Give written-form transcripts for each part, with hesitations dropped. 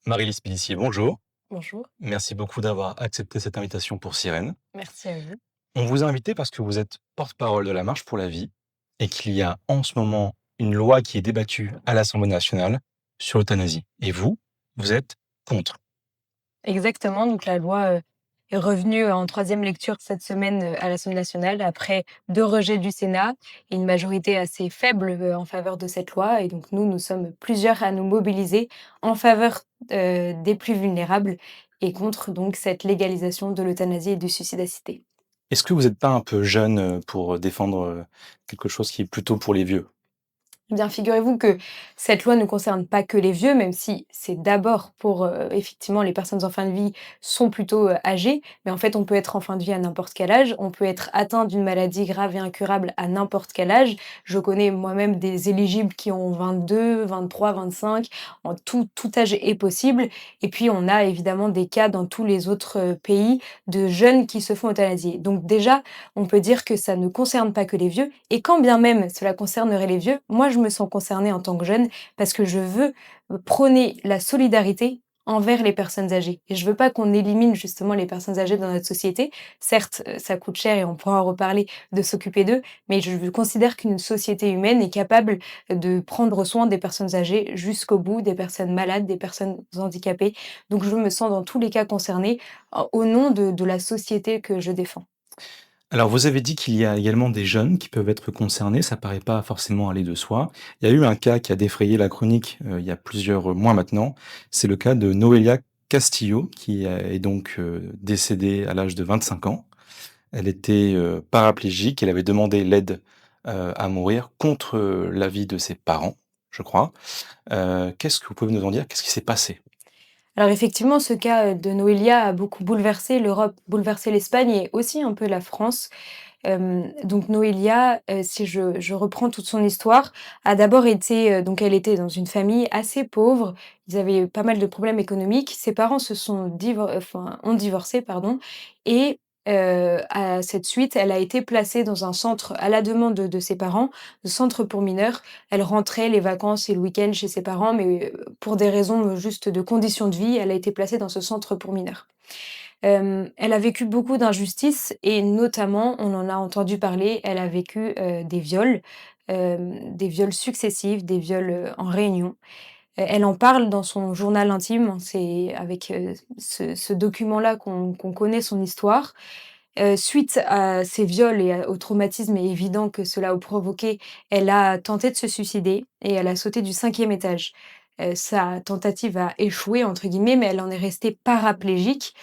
Marie-Lise Pélissier, bonjour. Bonjour, Merci beaucoup d'avoir accepté cette invitation pour Sirène. merci à vous. On vous a invité parce que vous êtes porte-parole de la Marche pour la vie et qu'il y a en ce moment une loi qui est débattue à l'Assemblée nationale sur l'euthanasie. Et vous, vous êtes contre. Exactement, donc la loi, est revenue en troisième lecture cette semaine, à l'Assemblée nationale après 2 rejets du Sénat et une majorité assez faible, en faveur de cette loi et donc nous sommes plusieurs à nous mobiliser en faveur, des plus vulnérables et contre donc cette légalisation de l'euthanasie et du suicide assisté. Est-ce que vous n'êtes pas un peu jeune pour défendre quelque chose qui est plutôt pour les vieux? Eh bien, figurez-vous que cette loi ne concerne pas que les vieux, même si c'est d'abord pour, effectivement, les personnes en fin de vie sont plutôt, âgées. Mais en fait, on peut être en fin de vie à n'importe quel âge. On peut être atteint d'une maladie grave et incurable à n'importe quel âge. Je connais moi-même des éligibles qui ont 22, 23, 25. En tout âge est possible. Et puis, on a évidemment des cas dans tous les autres, pays de jeunes qui se font euthanasier. Donc déjà, on peut dire que ça ne concerne pas que les vieux et quand bien même cela concernerait les vieux, moi je me sens concernée en tant que jeune parce que je veux, prôner la solidarité envers les personnes âgées et je veux pas qu'on élimine justement les personnes âgées dans notre société. Certes, ça coûte cher et on pourra en reparler de s'occuper d'eux, mais je considère qu'une société humaine est capable de prendre soin des personnes âgées jusqu'au bout, des personnes malades, des personnes handicapées. Donc je me sens dans tous les cas concernée, au nom de la société que je défends. Alors, vous avez dit qu'il y a également des jeunes qui peuvent être concernés, ça paraît pas forcément aller de soi. Il y a eu un cas qui a défrayé la chronique, il y a plusieurs mois maintenant. C'est le cas de Noelia Castillo qui est donc, décédée à l'âge de 25 ans. Elle était, paraplégique, elle avait demandé l'aide, à mourir contre, l'avis de ses parents, je crois. Qu'est-ce que vous pouvez nous en dire? Qu'est-ce qui s'est passé? Alors effectivement, ce cas, de Noélia a beaucoup bouleversé l'Europe, bouleversé l'Espagne et aussi un peu la France. Donc Noélia, si je reprends toute son histoire, a d'abord été, donc elle était dans une famille assez pauvre. Ils avaient pas mal de problèmes économiques. Ses parents ont divorcé, pardon et à cette suite, elle a été placée dans un centre à la demande de ses parents, le centre pour mineurs. Elle rentrait les vacances et le week-end chez ses parents, mais pour des raisons, juste de conditions de vie, elle a été placée dans ce centre pour mineurs. Elle a vécu beaucoup d'injustices et notamment, on en a entendu parler, elle a vécu, des viols successifs, des viols, en réunion. Elle en parle dans son journal intime, hein, c'est avec, ce document-là qu'on connaît son histoire. Suite à ces viols et au traumatisme évident que cela a provoqué, elle a tenté de se suicider et elle a sauté du cinquième étage. Sa tentative a «échoué» entre guillemets, mais elle en est restée paraplégique,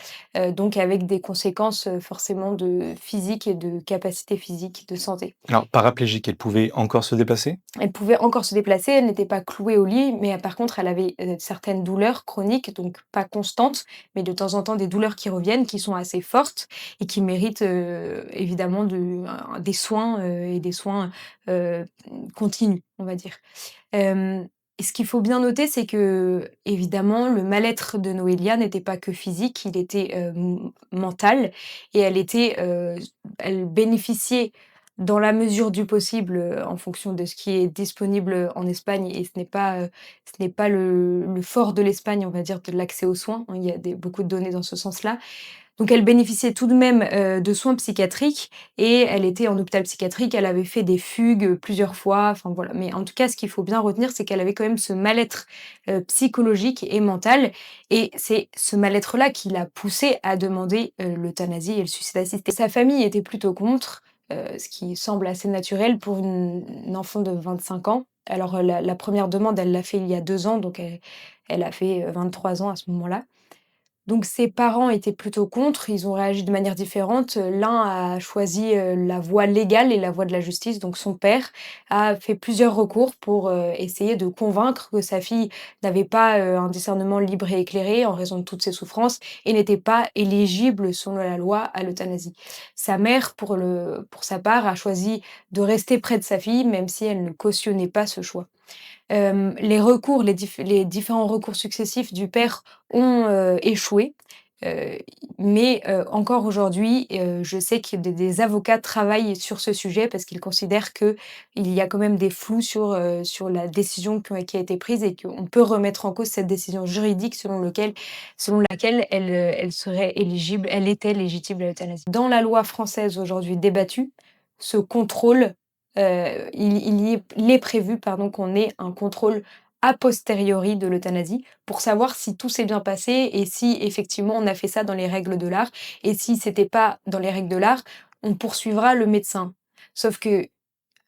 donc avec des conséquences, forcément de physique et de capacité physique, de santé. Alors paraplégique, elle pouvait encore se déplacer? Elle pouvait encore se déplacer, elle n'était pas clouée au lit, mais par contre, elle avait, certaines douleurs chroniques, donc pas constantes, mais de temps en temps des douleurs qui reviennent, qui sont assez fortes et qui méritent, évidemment des soins, et des soins, heu, continus, on va dire. Et ce qu'il faut bien noter, c'est que évidemment, le mal-être de Noélia n'était pas que physique, il était, mental et elle bénéficiait dans la mesure du possible, en fonction de ce qui est disponible, en Espagne et ce n'est pas le fort de l'Espagne, on va dire, de l'accès aux soins, hein. Il y a beaucoup de données dans ce sens-là. Donc elle bénéficiait tout de même, de soins psychiatriques et elle était en hôpital psychiatrique. Elle avait fait des fugues, plusieurs fois, enfin voilà. Mais en tout cas, ce qu'il faut bien retenir, c'est qu'elle avait quand même ce mal-être, psychologique et mental et c'est ce mal-être-là qui l'a poussée à demander, l'euthanasie et le suicide assisté. Sa famille était plutôt contre, ce qui semble assez naturel pour une enfant de 25 ans. Alors, la 1re demande, elle l'a fait il y a 2 ans, donc elle a fait, 23 ans à ce moment-là. Donc ses parents étaient plutôt contre, ils ont réagi de manière différente. L'un a choisi, la voie légale et la voie de la justice, donc son père a fait plusieurs recours pour, essayer de convaincre que sa fille n'avait pas, un discernement libre et éclairé en raison de toutes ses souffrances et n'était pas éligible selon la loi à l'euthanasie. Sa mère pour sa part a choisi de rester près de sa fille, même si elle ne cautionnait pas ce choix. Les différents recours successifs du père ont, échoué. Heu, encore aujourd'hui, je sais que des avocats travaillent sur ce sujet parce qu'ils considèrent qu'il y a quand même des flous sur la décision qui a été prise et qu'on peut remettre en cause cette décision juridique selon laquelle elle était légitime l'euthanasie. Dans la loi française aujourd'hui débattue, ce contrôle, il est prévu, pardon, qu'on ait un contrôle a posteriori de l'euthanasie pour savoir si tout s'est bien passé et si effectivement on a fait ça dans les règles de l'art et si c'était pas dans les règles de l'art, on poursuivra le médecin. Sauf que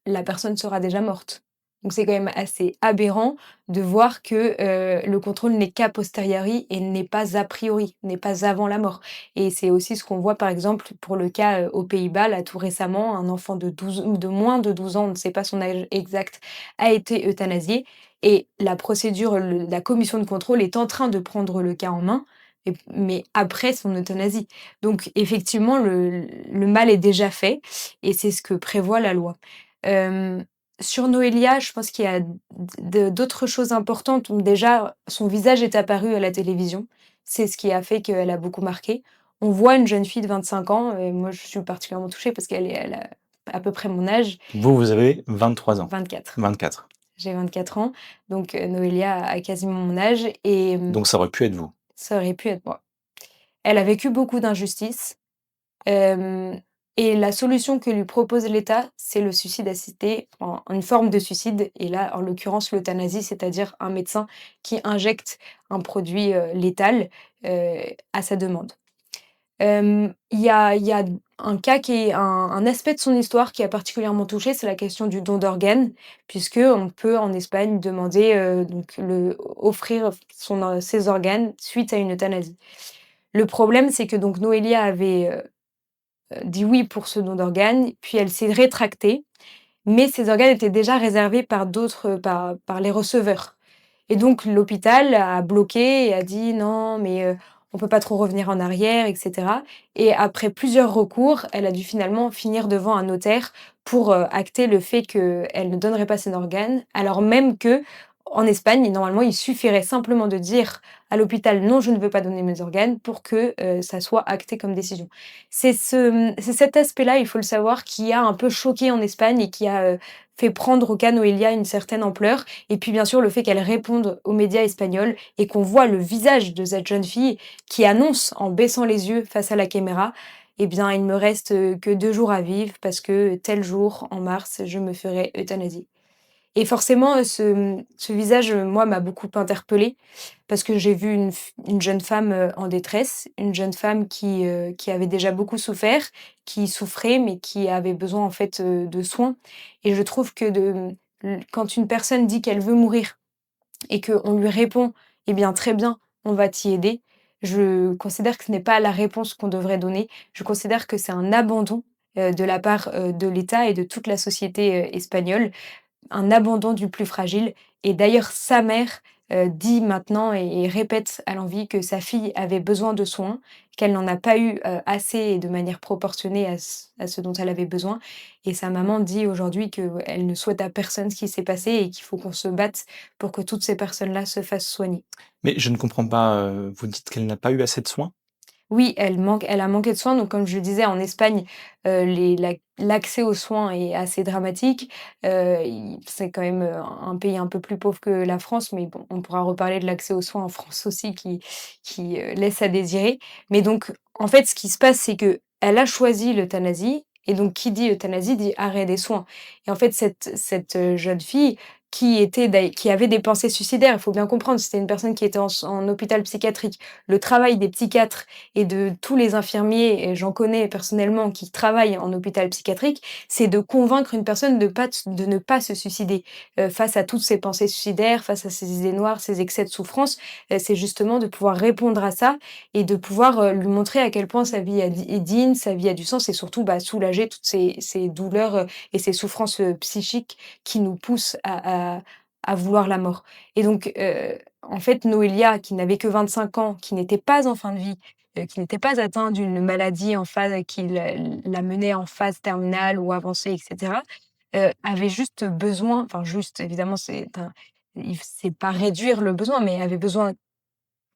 la personne sera déjà morte. Donc c'est quand même assez aberrant de voir que, le contrôle n'est qu'a posteriori et n'est pas a priori, n'est pas avant la mort et c'est aussi ce qu'on voit par exemple pour le cas, aux Pays-Bas là tout récemment, un enfant de 12 ou de moins de 12 ans, on ne sait pas son âge exact, a été euthanasié et la procédure, la commission de contrôle est en train de prendre le cas en main mais après son euthanasie. Donc effectivement le mal est déjà fait et c'est ce que prévoit la loi. Hem, sur Noélia, je pense qu'il y a d'autres choses importantes. Donc déjà, son visage est apparu à la télévision. C'est ce qui a fait qu'elle a beaucoup marqué. On voit une jeune fille de 25 ans et moi je suis particulièrement touchée parce elle a à peu près mon âge, Vous, vous avez 23 ans? 24. 24. J'ai 24 ans, donc Noélia a quasiment mon âge et Donc ça aurait pu être vous? ça aurait pu être moi. Elle a vécu beaucoup d'injustices. Hem et la solution que lui propose l'État, c'est le suicide assisté, en une forme de suicide et là, en l'occurrence, l'euthanasie, c'est-à-dire un médecin qui injecte un produit, létal, à sa demande. Il y a un cas qui est un aspect de son histoire qui a particulièrement touché, c'est la question du don d'organes, puisqu'on peut en Espagne demander, donc offrir ses organes suite à une euthanasie. Le problème, c'est que donc Noélia avait, dit oui pour ce don d'organes, puis elle s'est rétractée, mais ces organes étaient déjà réservés par d'autres, par les receveurs et donc l'hôpital a bloqué et a dit: «Non, mais on peut pas trop revenir en arrière» et cetera et après plusieurs recours, elle a dû finalement finir devant un notaire pour, acter le fait qu'elle ne donnerait pas ses organes, alors même qu'en Espagne, normalement, il suffirait simplement de dire à l'hôpital: «Non, je ne veux pas donner mes organes» pour que, ça soit acté comme décision. C'est cet aspect-là, il faut le savoir, qui a un peu choqué en Espagne et qui a, fait prendre au cas Noélia une certaine ampleur et puis bien sûr le fait qu'elle réponde aux médias espagnols et qu'on voit le visage de cette jeune fille qui annonce en baissant les yeux face à la caméra: «Eh bien, il me reste, que 2 jours à vivre parce que tel jour, en mars, je me ferai euthanasier». Et forcément, ce visage, moi, m'a beaucoup interpellée parce que j'ai vu une jeune femme, en détresse, une jeune femme qui avait déjà beaucoup souffert, qui souffrait, mais qui avait besoin, en fait, de soins et je trouve que quand une personne dit qu'elle veut mourir et qu'on lui répond: «Eh bien, très bien, on va t'y aider», je considère que ce n'est pas la réponse qu'on devrait donner. Je considère que c'est un abandon, de la part, de l'État et de toute la société, espagnole un abandon du plus fragile et d'ailleurs sa mère, dit maintenant et répète à l'envi que sa fille avait besoin de soins, qu'elle n'en a pas eu, assez et de manière proportionnée à ce dont elle avait besoin et sa maman dit aujourd'hui qu'elle ne souhaite à personne ce qui s'est passé et qu'il faut qu'on se batte pour que toutes ces personnes-là se fassent soigner. Mais je ne comprends pas, vous dites qu'elle n'a pas eu assez de soins? Oui, elle a manqué de soins, donc comme je le disais, en Espagne, l'accès aux soins est assez dramatique. Il c'est quand même, un pays un peu plus pauvre que la France, mais bon, on pourra reparler de l'accès aux soins en France aussi qui laisse à désirer. Mais donc, en fait, ce qui se passe, c'est qu'elle a choisi l'euthanasie et donc qui dit euthanasie dit arrêt des soins. Et en fait, cette jeune fille qui avait des pensées suicidaires, il faut bien comprendre, c'était une personne qui était en hôpital psychiatrique. Le travail des psychiatres et de tous les infirmiers, et j'en connais personnellement qui travaillent en hôpital psychiatrique, c'est de convaincre une personne de ne pas se suicider. Face à toutes ces pensées suicidaires, face à ces idées noires, ces excès de souffrance, c'est justement de pouvoir répondre à ça et de pouvoir, lui montrer à quel point sa vie est digne, sa vie a du sens et surtout, bah, soulager toutes ces douleurs, et ces souffrances, psychiques qui nous poussent à vouloir la mort. Et donc, en fait, Noélia, qui n'avait que 25 ans, qui n'était pas en fin de vie, qui n'était pas atteint d'une maladie en phase qui la menait en phase terminale ou avancée et cetera, avait juste besoin enfin juste, évidemment, c'est pas réduire le besoin, mais avait besoin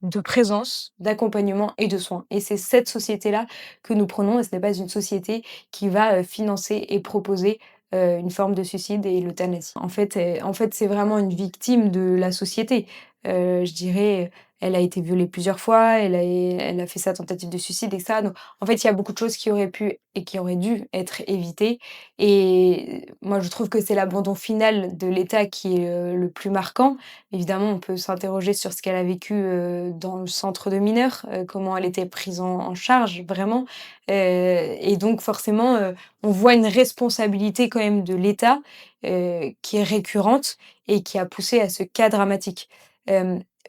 de présence, d'accompagnement et de soins et c'est cette société-là que nous prenons et ce n'est pas une société qui va, financer et proposer, une forme de suicide et l'euthanasie. En fait, c'est vraiment une victime de la société. Je dirais, elle a été violée plusieurs fois, elle a fait sa tentative de suicide et ça, donc en fait, il y a beaucoup de choses qui auraient pu et qui auraient dû être évitées et moi, je trouve que c'est l'abandon final de l'État qui est, le plus marquant. Évidemment, on peut s'interroger sur ce qu'elle a vécu, dans le centre de mineurs, comment elle était prise en charge vraiment, et donc forcément, on voit une responsabilité quand même de l'État, qui est récurrente et qui a poussé à ce cas dramatique.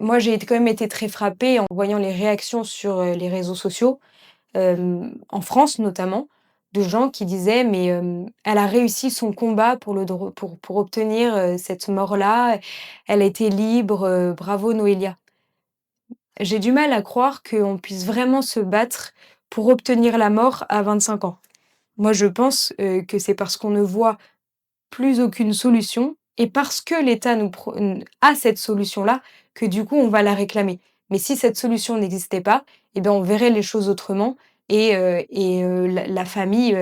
Moi, quand même été très frappée en voyant les réactions sur, les réseaux sociaux, en France notamment, de gens qui disaient: «Mais, elle a réussi son combat pour le dro pour obtenir, cette mort-là. Elle a été libre, bravo Noélia». J'ai du mal à croire qu'on puisse vraiment se battre pour obtenir la mort à 25 ans. Moi, je pense, que c'est parce qu'on ne voit plus aucune solution et parce que l'État a cette solution-là, que du coup on va la réclamer. Mais si cette solution n'existait pas, eh ben, on verrait les choses autrement et la famille,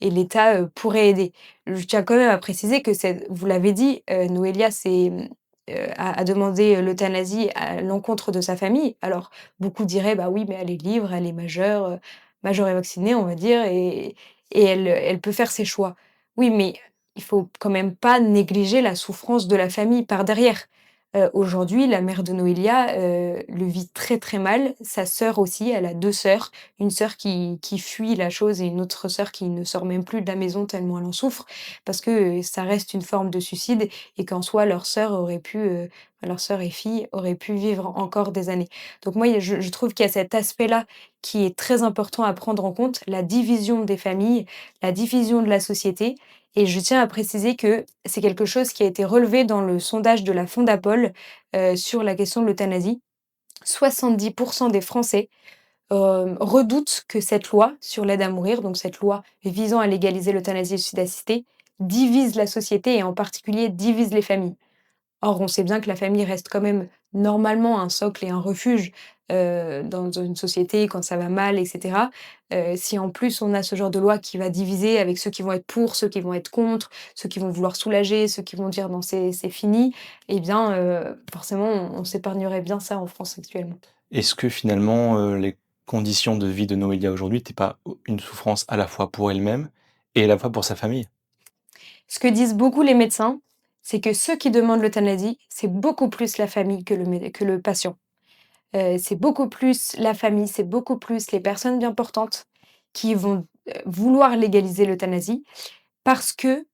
et l'État, pourraient aider. Je tiens quand même à préciser que c'est vous l'avez dit, Noélia a demandé, l'euthanasie à l'encontre de sa famille. Alors beaucoup diraient: «Bah oui, mais elle est libre, elle est majeure et vaccinée», on va dire et elle peut faire ses choix. Oui, mais il faut quand même pas négliger la souffrance de la famille par derrière. Aujourd'hui, la mère de Noélia, le vit très, très mal. Sa sœur aussi, elle a 2 sœurs. Une sœur qui fuit la chose et une autre sœur qui ne sort même plus de la maison tellement elle en souffre. Parce que, ça reste une forme de suicide et qu'en soi leur sœur et fille auraient pu vivre encore des années. Donc moi, je trouve qu'il y a cet aspect-là qui est très important à prendre en compte, la division des familles, la division de la société et je tiens à préciser que c'est quelque chose qui a été relevé dans le sondage de la Fondapol, sur la question de l'euthanasie. 70 des Français, redoutent que cette loi sur l'aide à mourir, donc cette loi visant à légaliser l'euthanasie et le suicide assisté, divise la société et en particulier divise les familles. Or, on sait bien que la famille reste quand même normalement un socle et un refuge, dans une société quand ça va mal et cetera. Si en plus on a ce genre de loi qui va diviser avec ceux qui vont être pour, ceux qui vont être contre, ceux qui vont vouloir soulager, ceux qui vont dire: «Non, c'est fini», eh bien, forcément on s'épargnerait bien ça en France actuellement. Est-ce que finalement, les conditions de vie de Noélia aujourd'hui n'étaient pas une souffrance à la fois pour elle-même et à la fois pour sa famille? Ce que disent beaucoup les médecins, c'est que ceux qui demandent l'euthanasie, c'est beaucoup plus la famille que le patient. C'est beaucoup plus la famille, c'est beaucoup plus les personnes bien portantes qui vont, vouloir légaliser l'euthanasie parce que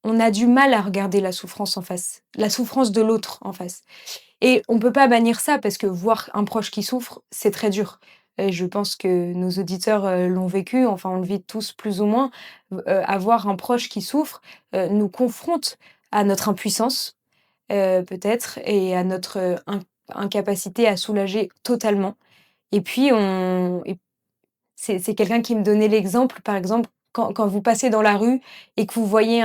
on a du mal à regarder la souffrance en face, la souffrance de l'autre en face et on peut pas bannir ça parce que voir un proche qui souffre, c'est très dur. Je pense que nos auditeurs, l'ont vécu, enfin on le vit tous plus ou moins. Avoir un proche qui souffre, nous confronte à notre impuissance, peut-être et à notre, incapacité à soulager totalement et puis on et c'est quelqu'un qui me donnait l'exemple, par exemple, quand vous passez dans la rue et que vous voyez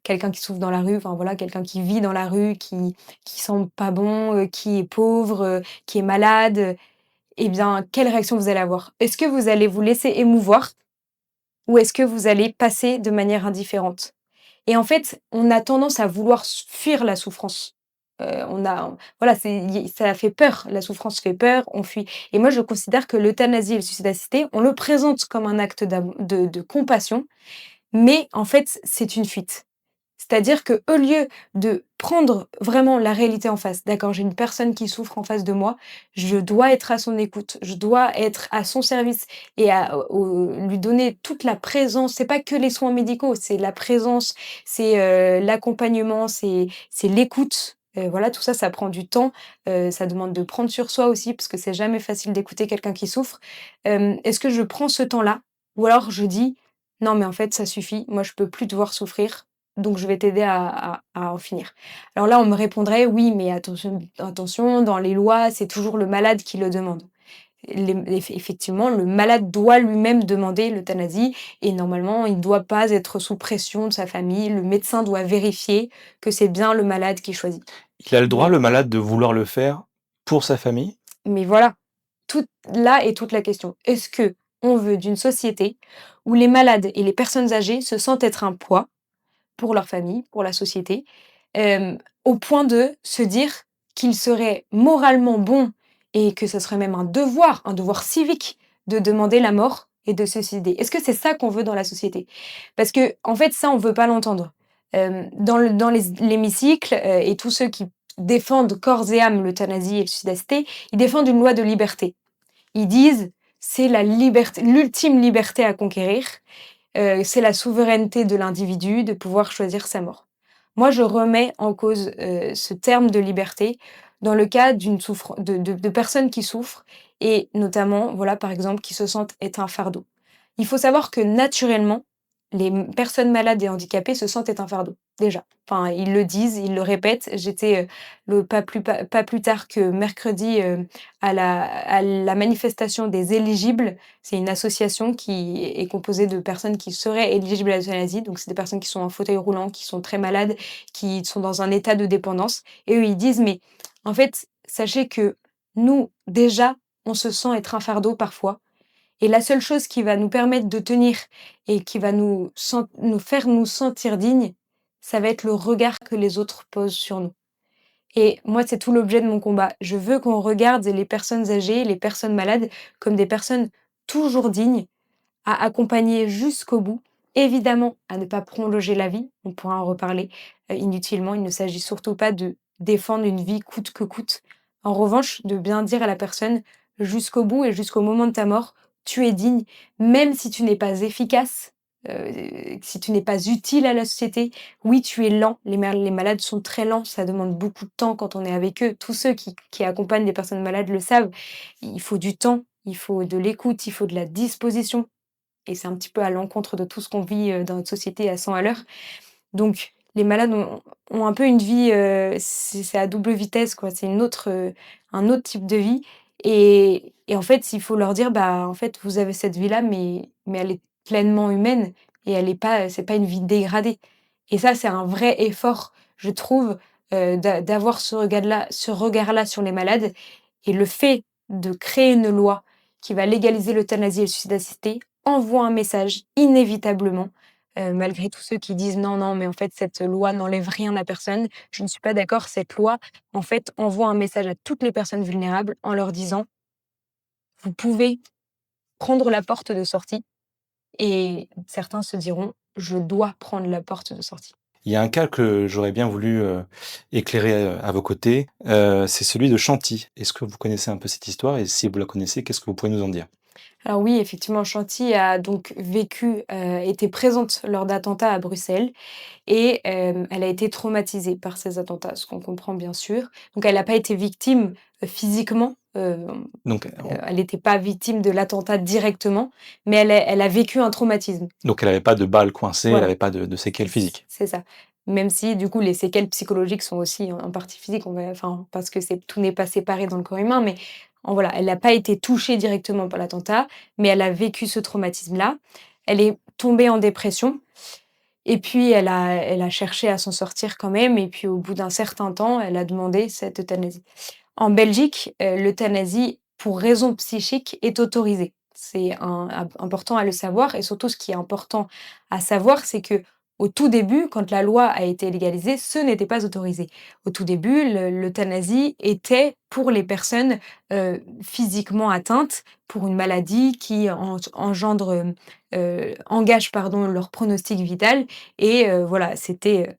quelqu'un qui souffre dans la rue, enfin voilà, quelqu'un qui vit dans la rue, qui sent pas bon, qui est pauvre, qui est malade, et bien, quelle réaction vous allez avoir? Est-ce que vous allez vous laisser émouvoir ou est-ce que vous allez passer de manière indifférente? Et en fait, on a tendance à vouloir fuir la souffrance. Voilà, ça fait peur, la souffrance fait peur, on fuit et moi je considère que l'euthanasie et le suicide assisté, on le présente comme un acte de compassion, mais en fait, c'est une fuite. C'est-à-dire que au lieu de prendre vraiment la réalité en face, d'accord, j'ai une personne qui souffre en face de moi, je dois être à son écoute, je dois être à son service et lui donner toute la présence. C'est pas que les soins médicaux, c'est la présence, c'est, l'accompagnement, c'est l'écoute. Voilà, tout ça, ça prend du temps, ça demande de prendre sur soi aussi parce que c'est jamais facile d'écouter quelqu'un qui souffre. Est-ce que je prends ce temps-là ou alors je dis: «Non mais en fait ça suffit, moi je peux plus te voir souffrir, donc je vais t'aider à en finir». Alors là, on me répondrait: «Oui, mais attention, dans les lois, c'est toujours le malade qui le demande». Effectivement, le malade doit lui-même demander l'euthanasie et normalement, il ne doit pas être sous pression de sa famille. Le médecin doit vérifier que c'est bien le malade qui choisit. Il a le droit, Mais le malade, de vouloir le faire pour sa famille? Mais voilà, toute là est toute la question. Est-ce qu'on veut d'une société où les malades et les personnes âgées se sentent être un poids pour leur famille, pour la société, au point de se dire qu'il serait moralement bon et que ce serait même un devoir civique de demander la mort et de se suicider? Est-ce que c'est ça qu'on veut dans la société? Parce que en fait, ça, on veut pas l'entendre. Dans l'hémicycle, et tous ceux qui défendent corps et âme l'euthanasie et le suicide assisté, ils défendent une loi de liberté. Ils disent: «C'est la liberté, l'ultime liberté à conquérir, c'est la souveraineté de l'individu de pouvoir choisir sa mort». Moi, je remets en cause, ce terme de liberté dans le cas d'une souffran de personnes qui souffrent et notamment, voilà, par exemple, qui se sentent être un fardeau. Il faut savoir que naturellement, les personnes malades et handicapées se sentent être un fardeau, déjà. Enfin, ils le disent, ils le répètent. J'étais, le pas plus tard que mercredi, à la manifestation des éligibles. C'est une association qui est composée de personnes qui seraient éligibles à l'euthanasie. Donc c'est des personnes qui sont en fauteuil roulant, qui sont très malades, qui sont dans un état de dépendance et eux, ils disent: «Mais en fait, sachez que nous, déjà, on se sent être un fardeau parfois et la seule chose qui va nous permettre de tenir et qui va nous faire nous sentir dignes, ça va être le regard que les autres posent sur nous». Et moi, c'est tout l'objet de mon combat. Je veux qu'on regarde les personnes âgées, les personnes malades comme des personnes toujours dignes, à accompagner jusqu'au bout. Évidemment, à ne pas prolonger la vie, on pourra en reparler, inutilement. Il ne s'agit surtout pas de défendre une vie coûte que coûte. En revanche, de bien dire à la personne: «Jusqu'au bout et jusqu'au moment de ta mort, tu es digne, même si tu n'es pas efficace, si tu n'es pas utile à la société. Oui, tu es lent, les malades sont très lents, ça demande beaucoup de temps quand on est avec eux. Tous ceux qui accompagnent des personnes malades le savent. Il faut du temps, il faut de l'écoute, il faut de la disposition et c'est un petit peu à l'encontre de tout ce qu'on vit, dans notre société à 100 à l'heure. Donc les malades ont un peu une vie, c'est à double vitesse, quoi. C'est un autre type de vie et en fait, il faut leur dire: «Bah, en fait, vous avez cette vie-là, mais elle est pleinement humaine et elle est pas, c'est pas une vie dégradée». Et ça, c'est un vrai effort, je trouve, d'avoir ce regard-là sur les malades et le fait de créer une loi qui va légaliser l'euthanasie et le suicide assisté envoie un message inévitablement. Malgré tous ceux qui disent: «Non, non, mais en fait cette loi n'enlève rien à personne». Je ne suis pas d'accord. Cette loi, en fait, envoie un message à toutes les personnes vulnérables en leur disant: «Vous pouvez prendre la porte de sortie» et certains se diront: «Je dois prendre la porte de sortie». Il y a un cas que j'aurais bien voulu, éclairer, à vos côtés, c'est celui de Chanty. Est-ce que vous connaissez un peu cette histoire et si vous la connaissez, qu'est-ce que vous pouvez nous en dire? Alors oui, effectivement, Chanty a donc été présente lors d'attentats à Bruxelles et elle a été traumatisée par ces attentats, ce qu'on comprend bien sûr. Donc elle n'a pas été victime, physiquement, Donc elle n'était pas victime de l'attentat directement, mais elle a vécu un traumatisme. elle avait pas de balles coincées, elle Voilà, avait pas de séquelles physiques? c'est ça. Même si du coup les séquelles psychologiques sont aussi en partie physiques, parce que c'est tout n'est pas séparé dans le corps humain, mais voilà, elle n'a pas été touchée directement par l'attentat, mais elle a vécu ce traumatisme-là. Elle est tombée en dépression et puis elle a cherché à s'en sortir quand même et puis au bout d'un certain temps, elle a demandé cette euthanasie. En Belgique, l'euthanasie pour raison psychique est autorisée. C'est important à le savoir et surtout ce qui est important à savoir, c'est que au tout début, quand la loi a été légalisée, ce n'était pas autorisé. Au tout début, l'euthanasie était pour les personnes, physiquement atteintes, pour une maladie qui engage pardon, leur pronostic vital et voilà, c'était,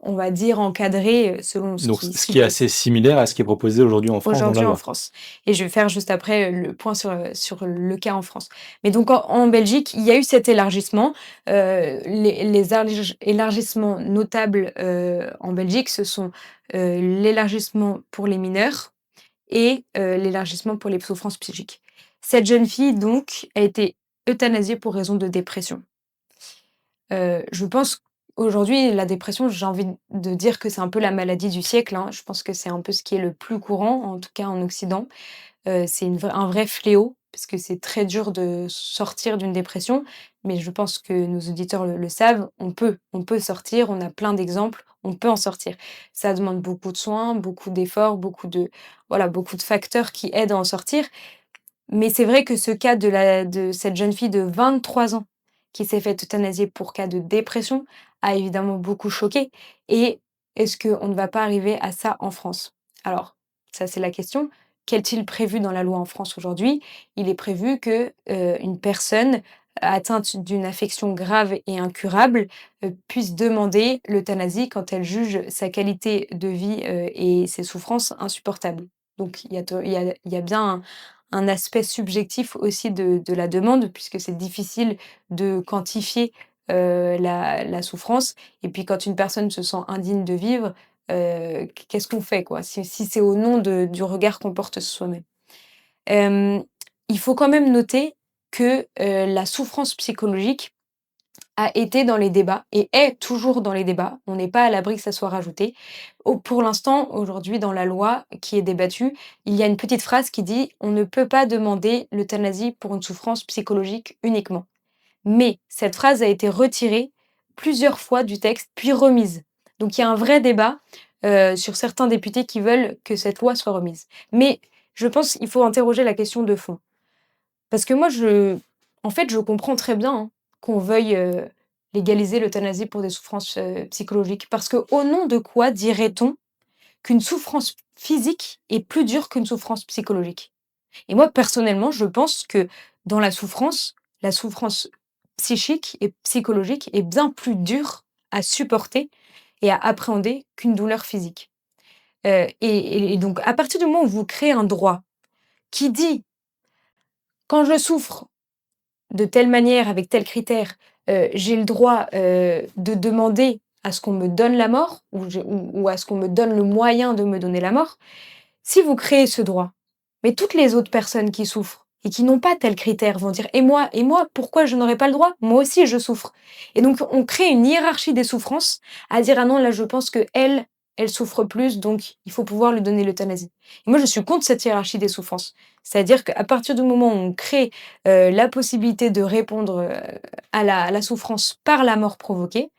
on va dire encadré, selon ce Donc qui ce ce qui qui est peut assez similaire à ce qui est proposé aujourd'hui en France dans la aujourd'hui en loi? France et je vais faire juste après, le point sur le cas en France. Mais donc en Belgique, il y a eu cet élargissement, les élargissements notables, en Belgique, ce sont, l'élargissement pour les mineurs et l'élargissement pour les souffrances psychiques. Cette jeune fille donc a été euthanasiée pour raison de dépression. Je pense aujourd'hui la dépression, j'ai envie de dire que c'est un peu la maladie du siècle, hein. Je pense que c'est un peu ce qui est le plus courant, en tout cas en Occident. C'est un vrai fléau parce que c'est très dur de sortir d'une dépression. mais je pense que nos auditeurs le savent, on peut sortir, on a plein d'exemples, on peut en sortir. Ça demande beaucoup de soins, beaucoup d'efforts, beaucoup de facteurs qui aident à en sortir. Mais c'est vrai que ce cas de cette jeune fille de 23 ans qui s'est fait euthanasier pour cas de dépression a évidemment beaucoup choqué. Et est-ce qu'on ne va pas arriver à ça en France? Alors, ça c'est la question. Qu'est-il prévu dans la loi en France aujourd'hui? Il est prévu que, une personne atteinte d'une affection grave et incurable, puisse demander l'euthanasie quand elle juge sa qualité de vie, et ses souffrances insupportables. Donc il y a bien un aspect subjectif aussi de la demande, puisque c'est difficile de quantifier, la souffrance et puis quand une personne se sent indigne de vivre, qu'est-ce qu'on fait, quoi? Si c'est au nom du regard qu'on porte sur soi-même. Hem, il faut quand même noter que, la souffrance psychologique a été dans les débats et est toujours dans les débats. On n'est pas à l'abri que ça soit rajouté. Pour l'instant, aujourd'hui, dans la loi qui est débattue, il y a une petite phrase qui dit: «On ne peut pas demander l'euthanasie pour une souffrance psychologique uniquement». Mais cette phrase a été retirée plusieurs fois du texte, puis remise. Donc il y a un vrai débat, sur certains députés qui veulent que cette loi soit remise. Mais je pense qu'il faut interroger la question de fond. Parce que moi, en fait, je comprends très bien, hein, qu'on veuille, légaliser l'euthanasie pour des souffrances, psychologiques. Parce que au nom de quoi dirait-on qu'une souffrance physique est plus dure qu'une souffrance psychologique? Et moi, personnellement, je pense que dans la souffrance psychique et psychologique est bien plus dure à supporter et à appréhender qu'une douleur physique. Et donc à partir du moment où vous créez un droit qui dit: «Quand je souffre de telle manière, avec tel critère, j'ai le droit, de demander à ce qu'on me donne la mort ou à ce qu'on me donne le moyen de me donner la mort». Si vous créez ce droit, mais toutes les autres personnes qui souffrent et qui n'ont pas tel critère vont dire: et moi, pourquoi je n'aurais pas le droit? Moi aussi je souffre». Et donc on crée une hiérarchie des souffrances à dire: «Ah non, là je pense qu'elle, elle souffre plus, donc il faut pouvoir lui donner l'euthanasie». Et moi je suis contre cette hiérarchie des souffrances. C'est-à-dire qu'à partir du moment où on crée, la possibilité de répondre, à la souffrance par la mort provoquée,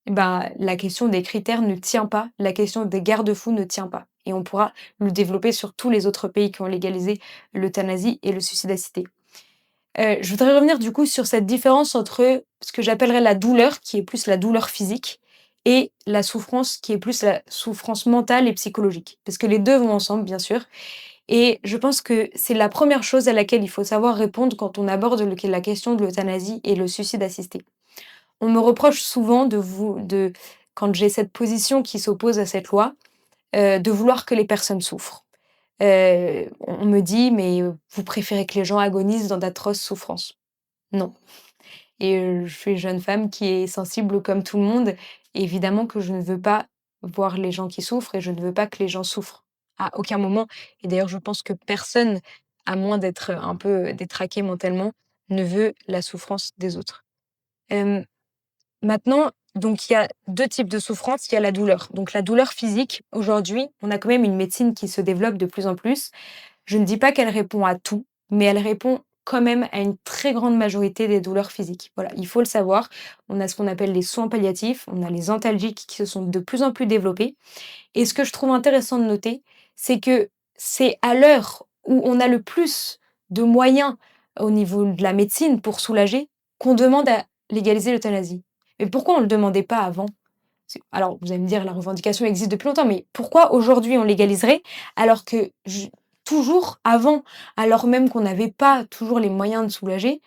bah, la question des critères ne tient pas, la question des garde-fous ne tient pas et on pourra le développer sur tous les autres pays qui ont légalisé l'euthanasie et le suicide assisté. Je voudrais revenir du coup sur cette différence entre ce que j'appellerais la douleur, qui est plus la douleur physique, et la souffrance, qui est plus la souffrance mentale et psychologique. Parce que les 2 vont ensemble, bien sûr, et je pense que c'est la première chose à laquelle il faut savoir répondre quand on aborde la question de l'euthanasie et le suicide assisté. On me reproche souvent quand j'ai cette position qui s'oppose à cette loi, de vouloir que les personnes souffrent. On me dit: «Mais, vous préférez que les gens agonisent dans d'atroces souffrances». Non, et je suis une jeune femme qui est sensible comme tout le monde. Et évidemment que je ne veux pas voir les gens qui souffrent et je ne veux pas que les gens souffrent, à aucun moment. Et d'ailleurs, je pense que personne, à moins d'être un peu détraqué mentalement, ne veut la souffrance des autres. Hem Maintenant, donc il y a 2 types de souffrance, il y a la douleur. Donc la douleur physique, aujourd'hui, on a quand même une médecine qui se développe de plus en plus. Je ne dis pas qu'elle répond à tout, mais elle répond quand même à une très grande majorité des douleurs physiques. Voilà, il faut le savoir. On a ce qu'on appelle les soins palliatifs, on a les antalgiques qui se sont de plus en plus développés. Et ce que je trouve intéressant de noter, c'est que c'est à l'heure où on a le plus de moyens au niveau de la médecine pour soulager, qu'on demande à légaliser l'euthanasie. Mais pourquoi on ne le demandait pas avant? Alors vous allez me dire, la revendication existe depuis longtemps, mais pourquoi aujourd'hui on légaliserait alors que toujours avant, alors même qu'on n'avait pas toujours les moyens de soulager,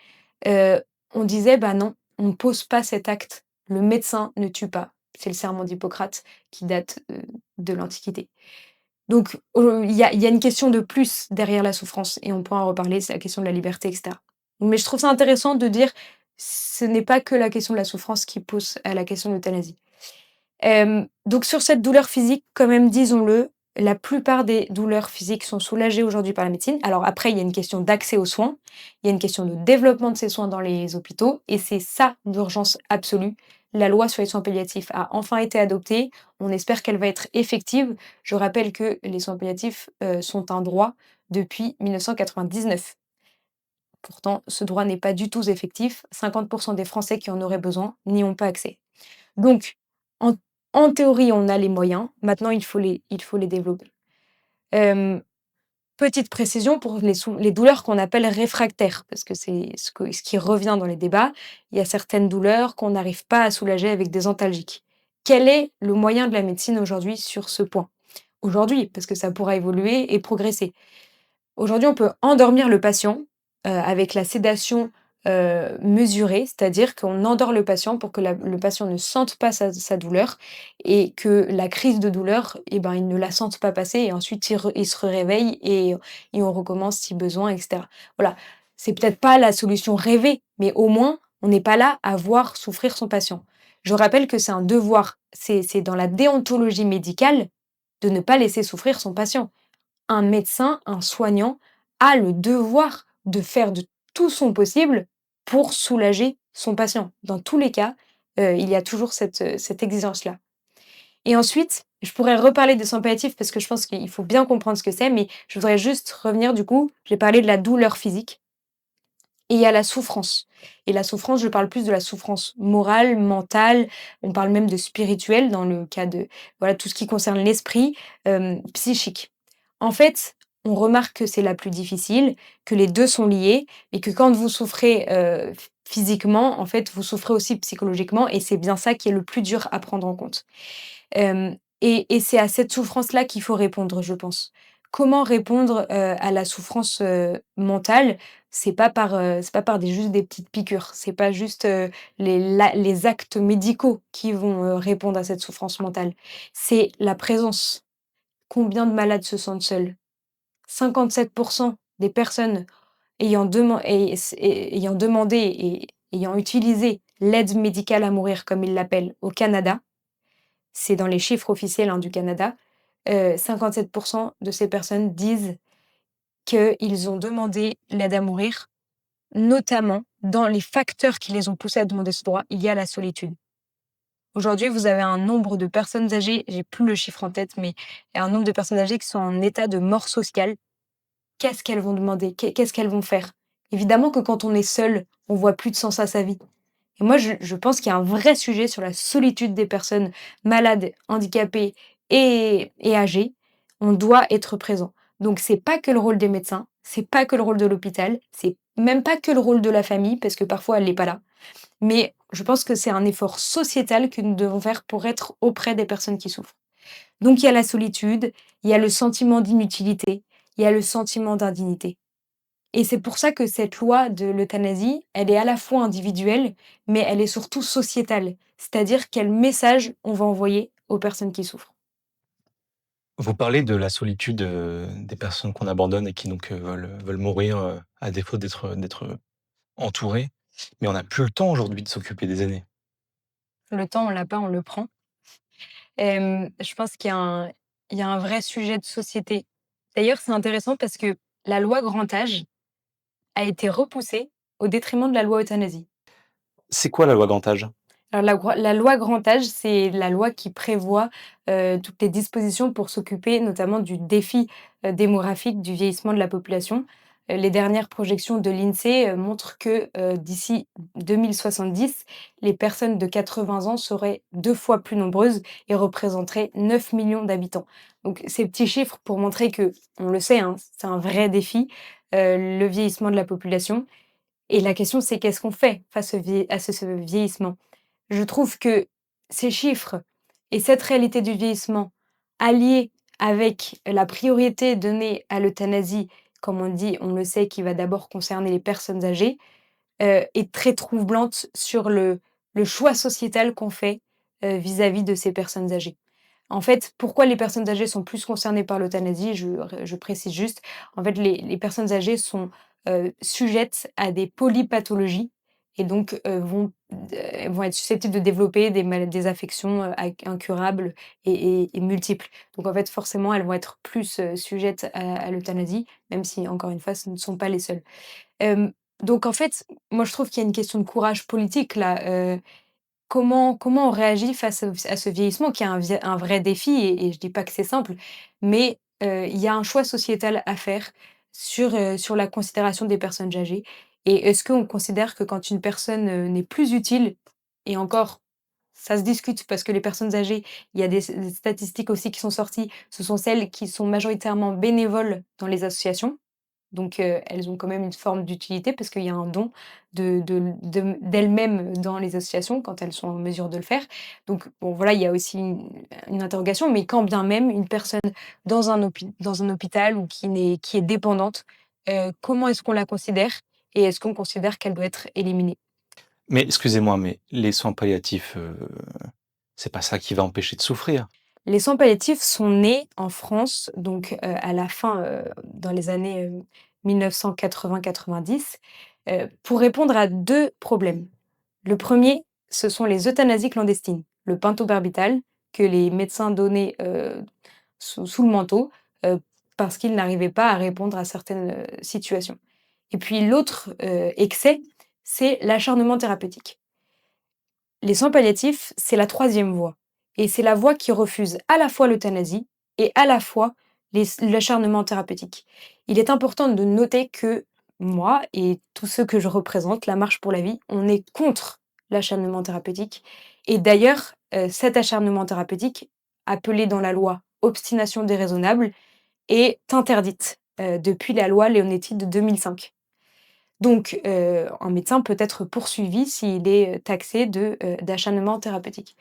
on disait: «Bah non, on ne pose pas cet acte. Le médecin ne tue pas». C'est le serment d'Hippocrate qui date, de l'Antiquité. Donc il y a une question de plus derrière la souffrance et on pourra en reparler, c'est la question de la liberté et cetera. Mais je trouve ça intéressant de dire, ce n'est pas que la question de la souffrance qui pose à la question de l'euthanasie. Donc sur cette douleur physique, quand même, disons-le, la plupart des douleurs physiques sont soulagées aujourd'hui par la médecine. Alors après, il y a une question d'accès aux soins, il y a une question de développement de ces soins dans les hôpitaux et c'est ça l'urgence absolue. La loi sur les soins palliatifs a enfin été adoptée, on espère qu'elle va être effective. Je rappelle que les soins palliatifs, sont un droit depuis 1999. Pourtant, ce droit n'est pas du tout effectif. 50 des Français qui en auraient besoin n'y ont pas accès. Donc, en en théorie, on a les moyens. Maintenant, il faut les développer. Hem, Petite précision pour les douleurs qu'on appelle réfractaires, parce que c'est ce qui revient dans les débats. Il y a certaines douleurs qu'on n'arrive pas à soulager avec des antalgiques. Quel est le moyen de la médecine aujourd'hui sur ce point? Aujourd'hui, parce que ça pourra évoluer et progresser. Aujourd'hui, on peut endormir le patient, avec la sédation, mesurée, c'est-à-dire qu'on endort le patient pour que le patient ne sente pas sa douleur et que la crise de douleur et ben, il ne la sente pas passer et ensuite il se réveille et on recommence si besoin et cetera. Voilà, c'est peut-être pas la solution rêvée, mais au moins, on n'est pas là à voir souffrir son patient. Je rappelle que c'est un devoir, c'est dans la déontologie médicale de ne pas laisser souffrir son patient. Un médecin, un soignant a le devoir de faire de tout son possible pour soulager son patient. Dans tous les cas, il y a toujours cette exigence-là. Et ensuite, je pourrais reparler des soins palliatifs parce que je pense qu'il faut bien comprendre ce que c'est, mais je voudrais juste revenir du coup, j'ai parlé de la douleur physique et il y a la souffrance. Et la souffrance, je parle plus de la souffrance morale, mentale, on parle même de spirituelle dans le cas de voilà, tout ce qui concerne l'esprit, psychique. En fait, on remarque que c'est la plus difficile, que les 2 sont liés et que quand vous souffrez, physiquement, en fait, vous souffrez aussi psychologiquement et c'est bien ça qui est le plus dur à prendre en compte. Et c'est à cette souffrance-là qu'il faut répondre, je pense. Comment répondre, à la souffrance, mentale? C'est pas par des petites piqûres. C'est pas juste, les actes médicaux qui vont, répondre à cette souffrance mentale. C'est la présence. Combien de malades se sentent seuls? 57 des personnes ayant demandé et ayant utilisé l'aide médicale à mourir, comme ils l'appellent, au Canada, c'est dans les chiffres officiels, hein, du Canada, 57 de ces personnes disent qu'ils ont demandé l'aide à mourir, notamment dans les facteurs qui les ont poussés à demander ce droit, il y a la solitude. Aujourd'hui, vous avez un nombre de personnes âgées, j'ai plus le chiffre en tête, mais il y a un nombre de personnes âgées qui sont en état de mort sociale. Qu'est-ce qu'elles vont demander? Qu'est-ce qu'elles vont faire? Évidemment que quand on est seul, on voit plus de sens à sa vie. Et moi, je pense qu'il y a un vrai sujet sur la solitude des personnes malades, handicapées et âgées. On doit être présent. Donc c'est pas que le rôle des médecins, c'est pas que le rôle de l'hôpital, c'est même pas que le rôle de la famille, parce que parfois elle n'est pas là. Mais je pense que c'est un effort sociétal que nous devons faire pour être auprès des personnes qui souffrent. Donc il y a la solitude, il y a le sentiment d'inutilité, il y a le sentiment d'indignité. Et c'est pour ça que cette loi de l'euthanasie, elle est à la fois individuelle, mais elle est surtout sociétale. C'est-à-dire quel message on va envoyer aux personnes qui souffrent. Vous parlez de la solitude, des personnes qu'on abandonne et qui donc, veulent mourir, à défaut d'être entourées. Mais on n'a plus le temps aujourd'hui de s'occuper des aînés. Le temps, on l'a pas, on le prend. Je pense qu'il y a un vrai sujet de société. D'ailleurs, c'est intéressant parce que la loi grand âge a été repoussée au détriment de la loi euthanasie. C'est quoi la loi grand âge? Alors la loi grand âge, c'est la loi qui prévoit, toutes les dispositions pour s'occuper notamment du défi, démographique du vieillissement de la population. Les dernières projections de l'INSEE, montrent que, d'ici 2070, les personnes de 80 ans seraient 2 fois plus nombreuses et représenteraient 9 millions d'habitants. Donc ces petits chiffres pour montrer que, on le sait, hein, c'est un vrai défi, le vieillissement de la population et la question c'est qu'est-ce qu'on fait face ce vieillissement? Je trouve que ces chiffres et cette réalité du vieillissement, alliés avec la priorité donnée à l'euthanasie, comme on dit, on le sait, qui va d'abord concerner les personnes âgées, est très troublante sur le choix sociétal qu'on fait, vis-à-vis de ces personnes âgées. En fait, pourquoi les personnes âgées sont plus concernées par l'euthanasie? Je précise juste, en fait, les personnes âgées sont, sujettes à des polypathologies et donc, vont être susceptibles de développer des affections, incurables et multiples. Donc en fait, forcément, elles vont être plus, sujettes à l'euthanasie, même si encore une fois, ce ne sont pas les seules. Hem, donc en fait, moi je trouve qu'il y a une question de courage politique là, comment on réagit face à ce vieillissement qui est un vrai défi et je dis pas que c'est simple, mais il y a un choix sociétal à faire sur la considération des personnes âgées Et est-ce qu'on considère que quand une personne, n'est plus utile et encore, ça se discute parce que les personnes âgées, il y a des statistiques aussi qui sont sorties, ce sont celles qui sont majoritairement bénévoles dans les associations. Donc, elles ont quand même une forme d'utilité parce qu'il y a un don d'elles-mêmes dans les associations quand elles sont en mesure de le faire. Donc bon, voilà, il y a aussi une interrogation, mais quand bien même une personne dans un hôpital ou qui est dépendante, comment est-ce qu'on la considère? Et est-ce qu'on considère qu'elle doit être éliminée? Mais excusez-moi, mais les soins palliatifs, c'est pas ça qui va empêcher de souffrir? Les soins palliatifs sont nés en France, donc à la fin, dans les années, 1980-90, pour répondre à 2 problèmes. Le premier, ce sont les euthanasies clandestines, le pentobarbital que les médecins donnaient, sous le manteau, heu, parce qu'ils n'arrivaient pas à répondre à certaines, situations. Et puis l'autre, excès, c'est l'acharnement thérapeutique. Les soins palliatifs, c'est la troisième voie et c'est la voie qui refuse à la fois l'euthanasie et à la fois l'acharnement thérapeutique. Il est important de noter que moi et tous ceux que je représente, La Marche pour la vie, on est contre l'acharnement thérapeutique et d'ailleurs, cet acharnement thérapeutique, appelé dans la loi obstination déraisonnable, est interdite, depuis la loi Leonetti de 2005. Donc, un médecin peut être poursuivi s'il est, taxé d'acharnement thérapeutique.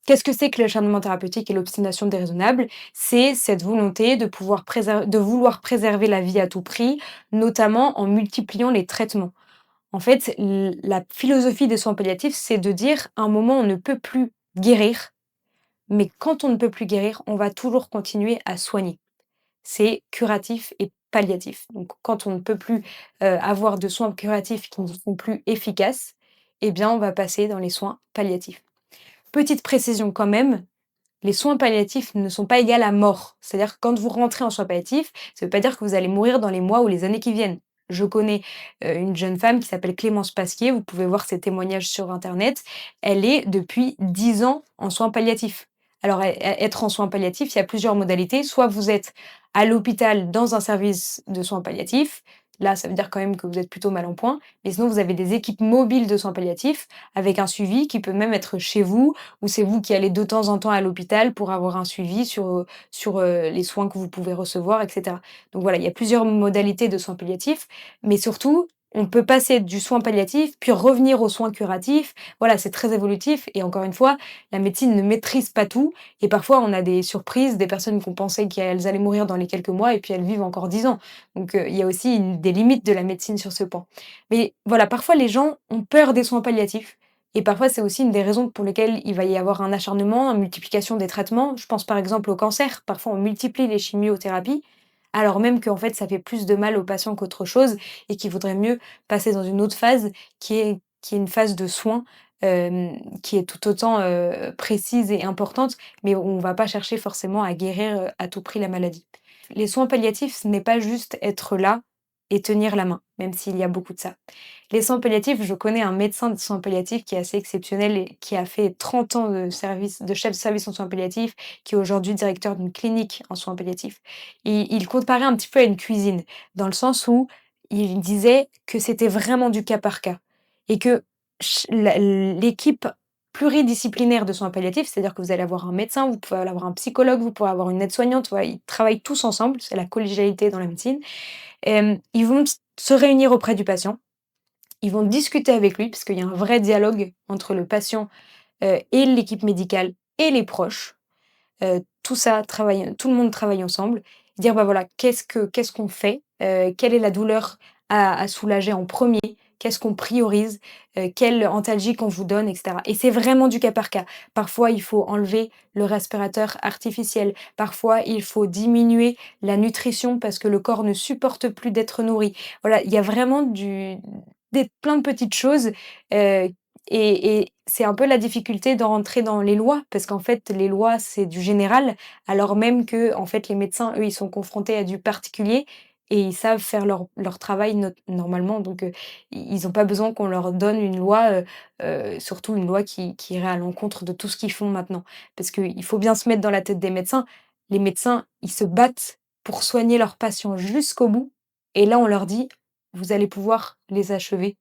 Qu'est-ce que c'est que l'acharnement thérapeutique et l'obstination déraisonnable? C'est cette volonté de vouloir préserver la vie à tout prix, notamment en multipliant les traitements. En fait, la philosophie des soins palliatifs, c'est de dire: «À un moment, on ne peut plus guérir, mais quand on ne peut plus guérir, on va toujours continuer à soigner». C'est curatif et palliatif. Donc quand on ne peut plus, avoir de soins curatifs qui ne sont plus efficaces, eh bien, on va passer dans les soins palliatifs. Petite précision quand même, les soins palliatifs ne sont pas égales à mort. C'est-à-dire que quand vous rentrez en soins palliatifs, ça ne veut pas dire que vous allez mourir dans les mois ou les années qui viennent. Je connais, une jeune femme qui s'appelle Clémence Pasquier, vous pouvez voir ses témoignages sur internet. Elle est depuis 10 ans en soins palliatifs. Alors être en soins palliatifs, il y a plusieurs modalités. Soit vous êtes à l'hôpital dans un service de soins palliatifs, là, ça veut dire quand même que vous êtes plutôt mal en point. Mais sinon, vous avez des équipes mobiles de soins palliatifs avec un suivi qui peut même être chez vous ou c'est vous qui allez de temps en temps à l'hôpital pour avoir un suivi sur les soins que vous pouvez recevoir et cetera. Donc voilà, il y a plusieurs modalités de soins palliatifs, mais surtout, on peut passer du soin palliatif, puis revenir aux soins curatifs. Voilà, c'est très évolutif et encore une fois, la médecine ne maîtrise pas tout et parfois on a des surprises, des personnes qu'on pensait qu'elles allaient mourir dans les quelques mois et puis elles vivent encore 10 ans. Donc il y a aussi des limites de la médecine sur ce point. Mais voilà, parfois les gens ont peur des soins palliatifs et parfois, c'est aussi une des raisons pour lesquelles il va y avoir un acharnement, une multiplication des traitements. Je pense par exemple au cancer. Parfois, on multiplie les chimiothérapies, alors même qu'en fait, ça fait plus de mal aux patients qu'autre chose et qu'il vaudrait mieux passer dans une autre phase qui est une phase de soins, qui est tout autant, précise et importante, mais où on ne va pas chercher forcément à guérir, à tout prix la maladie. Les soins palliatifs, ce n'est pas juste être là et tenir la main, même s'il y a beaucoup de ça. Les soins palliatifs, je connais un médecin de soins palliatifs qui est assez exceptionnel et qui a fait 30 ans de chef de service en soins palliatifs, qui est aujourd'hui directeur d'une clinique en soins palliatifs. Et il comparait un petit peu à une cuisine, dans le sens où il disait que c'était vraiment du cas par cas et que l'équipe pluridisciplinaire de soins palliatifs, c'est-à-dire que vous allez avoir un médecin, vous pouvez avoir un psychologue, vous pouvez avoir une aide-soignante, voilà, ils travaillent tous ensemble, c'est la collégialité dans la médecine. Ils vont se réunir auprès du patient, ils vont discuter avec lui, parce qu'il y a un vrai dialogue entre le patient, et l'équipe médicale et les proches. Tout le monde travaille ensemble. Dire: «Bah, voilà, qu'est-ce qu'on fait? Quelle est la douleur à soulager en premier. Qu'est-ce qu'on priorise? Quelle antalgique on vous donne?» et cetera et c'est vraiment du cas par cas. Parfois, il faut enlever le respirateur artificiel. Parfois, il faut diminuer la nutrition parce que le corps ne supporte plus d'être nourri. Voilà, il y a vraiment plein de petites choses, heu et c'est un peu la difficulté de rentrer dans les lois, parce qu'en fait, les lois, c'est du général, alors même que en fait, les médecins, eux, ils sont confrontés à du particulier et ils savent faire leur travail normalement, donc ils ont pas besoin qu'on leur donne une loi, surtout une loi qui irait à l'encontre de tout ce qu'ils font maintenant. Parce qu'il faut bien se mettre dans la tête des médecins. Les médecins, ils se battent pour soigner leurs patients jusqu'au bout et là, on leur dit: vous allez pouvoir les achever.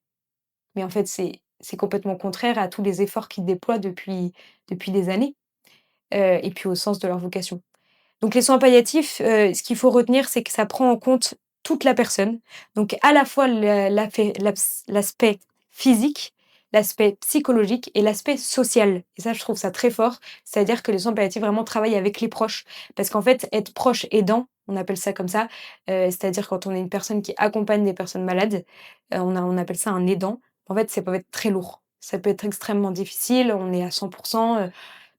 Mais en fait, c'est complètement contraire à tous les efforts qu'ils déploient depuis des années, et puis au sens de leur vocation. Donc les soins palliatifs, ce qu'il faut retenir, c'est que ça prend en compte toute la personne. Donc à la fois l'aspect physique, l'aspect psychologique et l'aspect social. Et ça, je trouve ça très fort. C'est-à-dire que les soins palliatifs vraiment travaillent avec les proches. Parce qu'en fait, être proche aidant, on appelle ça comme ça, c'est-à-dire quand on est une personne qui accompagne des personnes malades, on appelle ça un aidant. En fait, ça peut être très lourd. Ça peut être extrêmement difficile, on est à 100.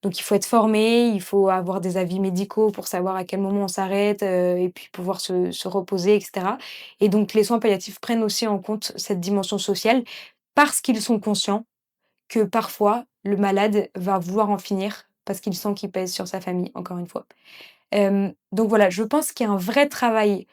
Donc il faut être formé, il faut avoir des avis médicaux pour savoir à quel moment on s'arrête, et puis pouvoir se reposer et cetera. Et donc les soins palliatifs prennent aussi en compte cette dimension sociale, parce qu'ils sont conscients que parfois le malade va vouloir en finir, parce qu'il sent qu'il pèse sur sa famille, encore une fois. Donc voilà, je pense qu'il y a un vrai travail,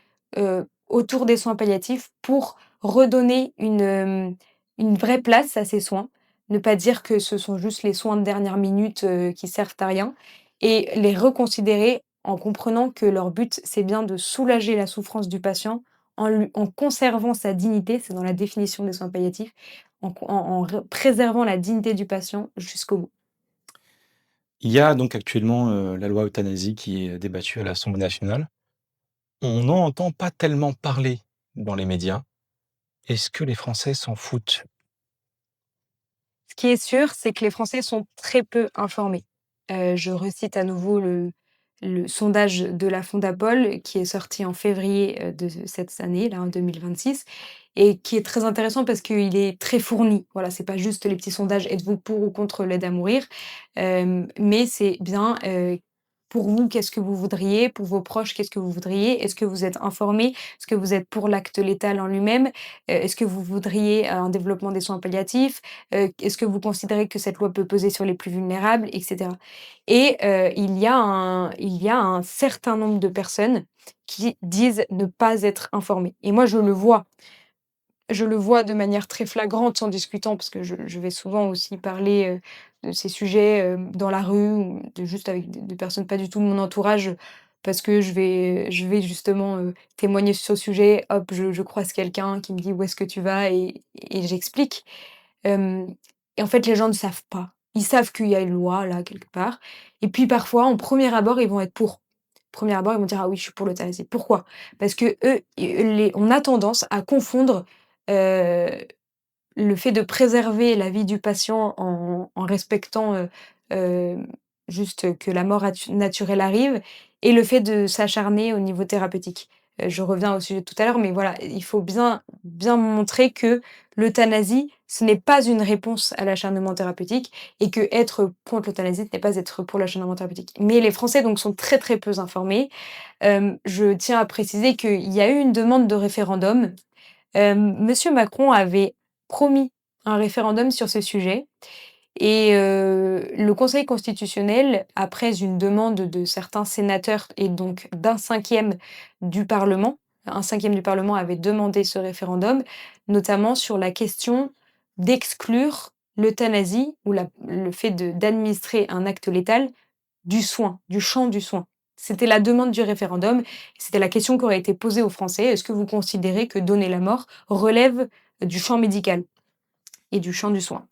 autour des soins palliatifs pour redonner une vraie place à ces soins. Ne pas dire que ce sont juste les soins de dernière minute, qui servent à rien, et les reconsidérer en comprenant que leur but, c'est bien de soulager la souffrance du patient en conservant sa dignité, c'est dans la définition des soins palliatifs, en préservant la dignité du patient jusqu'au bout. Il y a donc actuellement, la loi euthanasie qui est débattue à l'Assemblée nationale. On n'en entend pas tellement parler dans les médias. Est-ce que les Français s'en foutent? Ce qui est sûr, c'est que les Français sont très peu informés. Je recite à nouveau le sondage de la Fondapol qui est sorti en février, de cette année-là, en 2026, et qui est très intéressant parce qu'il est très fourni. Voilà, c'est pas juste les petits sondages: «Êtes-vous pour ou contre l'aide à mourir?», mais c'est bien, pour vous, qu'est-ce que vous voudriez? Pour vos proches, qu'est-ce que vous voudriez? Est-ce que vous êtes informés? Est-ce que vous êtes pour l'acte létal en lui-même? Est-ce que vous voudriez un développement des soins palliatifs? Est-ce que vous considérez que cette loi peut peser sur les plus vulnérables? Et cetera. Et il y a un certain nombre de personnes qui disent ne pas être informées, et moi je le vois de manière très flagrante en discutant, parce que je vais souvent aussi parler, de ces sujets, dans la rue, ou juste avec des personnes pas du tout de mon entourage, parce que je vais justement, témoigner sur ce sujet. Hop, je croise quelqu'un qui me dit: «Où est-ce que tu vas?» Et j'explique. Hem et en fait, les gens ne savent pas. Ils savent qu'il y a une loi là quelque part, et puis parfois, en premier abord, ils vont être pour. Premier abord, ils vont dire: «Ah oui, je suis pour l'euthanasie». Pourquoi? Parce qu'eux, on a tendance à confondre, heu, le fait de préserver la vie du patient en respectant, juste que la mort naturelle arrive, et le fait de s'acharner au niveau thérapeutique. Je reviens au sujet de tout à l'heure, mais voilà, il faut bien montrer que l'euthanasie, ce n'est pas une réponse à l'acharnement thérapeutique, et que être contre l'euthanasie, ce n'est pas être pour l'acharnement thérapeutique. Mais les Français donc sont très, très peu informés. Je tiens à préciser qu'il y a eu une demande de référendum. Monsieur Macron avait promis un référendum sur ce sujet, et le Conseil constitutionnel, après une demande de certains sénateurs et donc d'un cinquième du parlement, un cinquième du parlement avait demandé ce référendum, notamment sur la question d'exclure l'euthanasie, ou le fait d'administrer un acte létal du soin, du champ du soin. C'était la demande du référendum, c'était la question qui aurait été posée aux Français: «Est-ce que vous considérez que donner la mort relève du champ médical et du champ du soin?»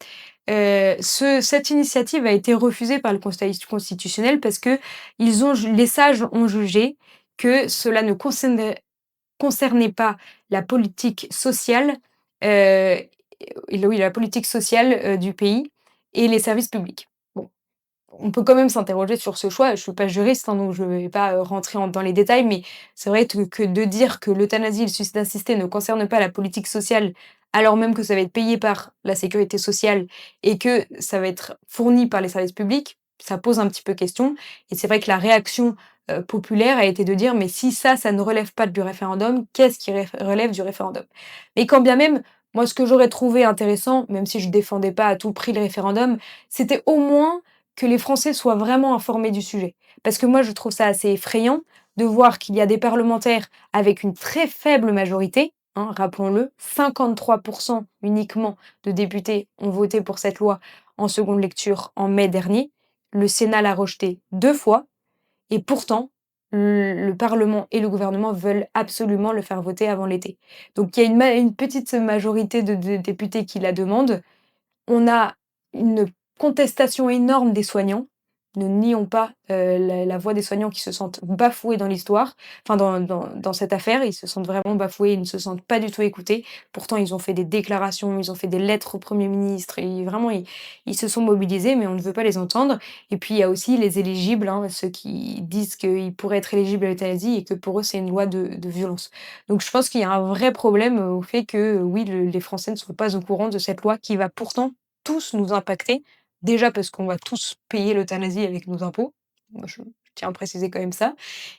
Cette initiative a été refusée par le Conseil constitutionnel, parce que les sages ont jugé que cela ne concernait pas la politique sociale, heu, oui, la politique sociale, du pays et les services publics. Bon, on peut quand même s'interroger sur ce choix. Je suis pas juriste, hein, donc je vais pas, rentrer dans les détails, mais c'est vrai que de dire que l'euthanasie et le suicide assisté ne concernent pas la politique sociale, alors même que ça va être payé par la sécurité sociale et que ça va être fourni par les services publics, ça pose un petit peu question. Et c'est vrai que la réaction, populaire a été de dire: «Mais si ça ne relève pas du référendum, qu'est-ce qui relève du référendum?» Mais quand bien même, moi ce que j'aurais trouvé intéressant, même si je défendais pas à tout prix le référendum, c'était au moins que les Français soient vraiment informés du sujet. Parce que moi, je trouve ça assez effrayant de voir qu'il y a des parlementaires avec une très faible majorité, hein, rappelons-le, 53 uniquement de députés ont voté pour cette loi en seconde lecture en mai dernier. Le Sénat l'a rejetée 2 fois, et pourtant, le parlement et le gouvernement veulent absolument le faire voter avant l'été. Donc il y a une petite majorité de députés qui la demandent. On a une contestation énorme des soignants. Ne nions pas, la voix des soignants qui se sentent bafoués dans l'histoire, enfin dans cette affaire. Ils se sentent vraiment bafoués, ils ne se sentent pas du tout écoutés. Pourtant, ils ont fait des déclarations, ils ont fait des lettres au Premier ministre et vraiment ils se sont mobilisés, mais on ne veut pas les entendre. Et puis il y a aussi les éligibles, hein, ceux qui disent qu'ils pourraient être éligibles à l'euthanasie et que pour eux, c'est une loi de violence. Donc je pense qu'il y a un vrai problème, au fait que, oui, les Français ne sont pas au courant de cette loi qui va pourtant tous nous impacter. Déjà parce qu'on va tous payer l'euthanasie avec nos impôts. Moi, je tiens à préciser quand même ça.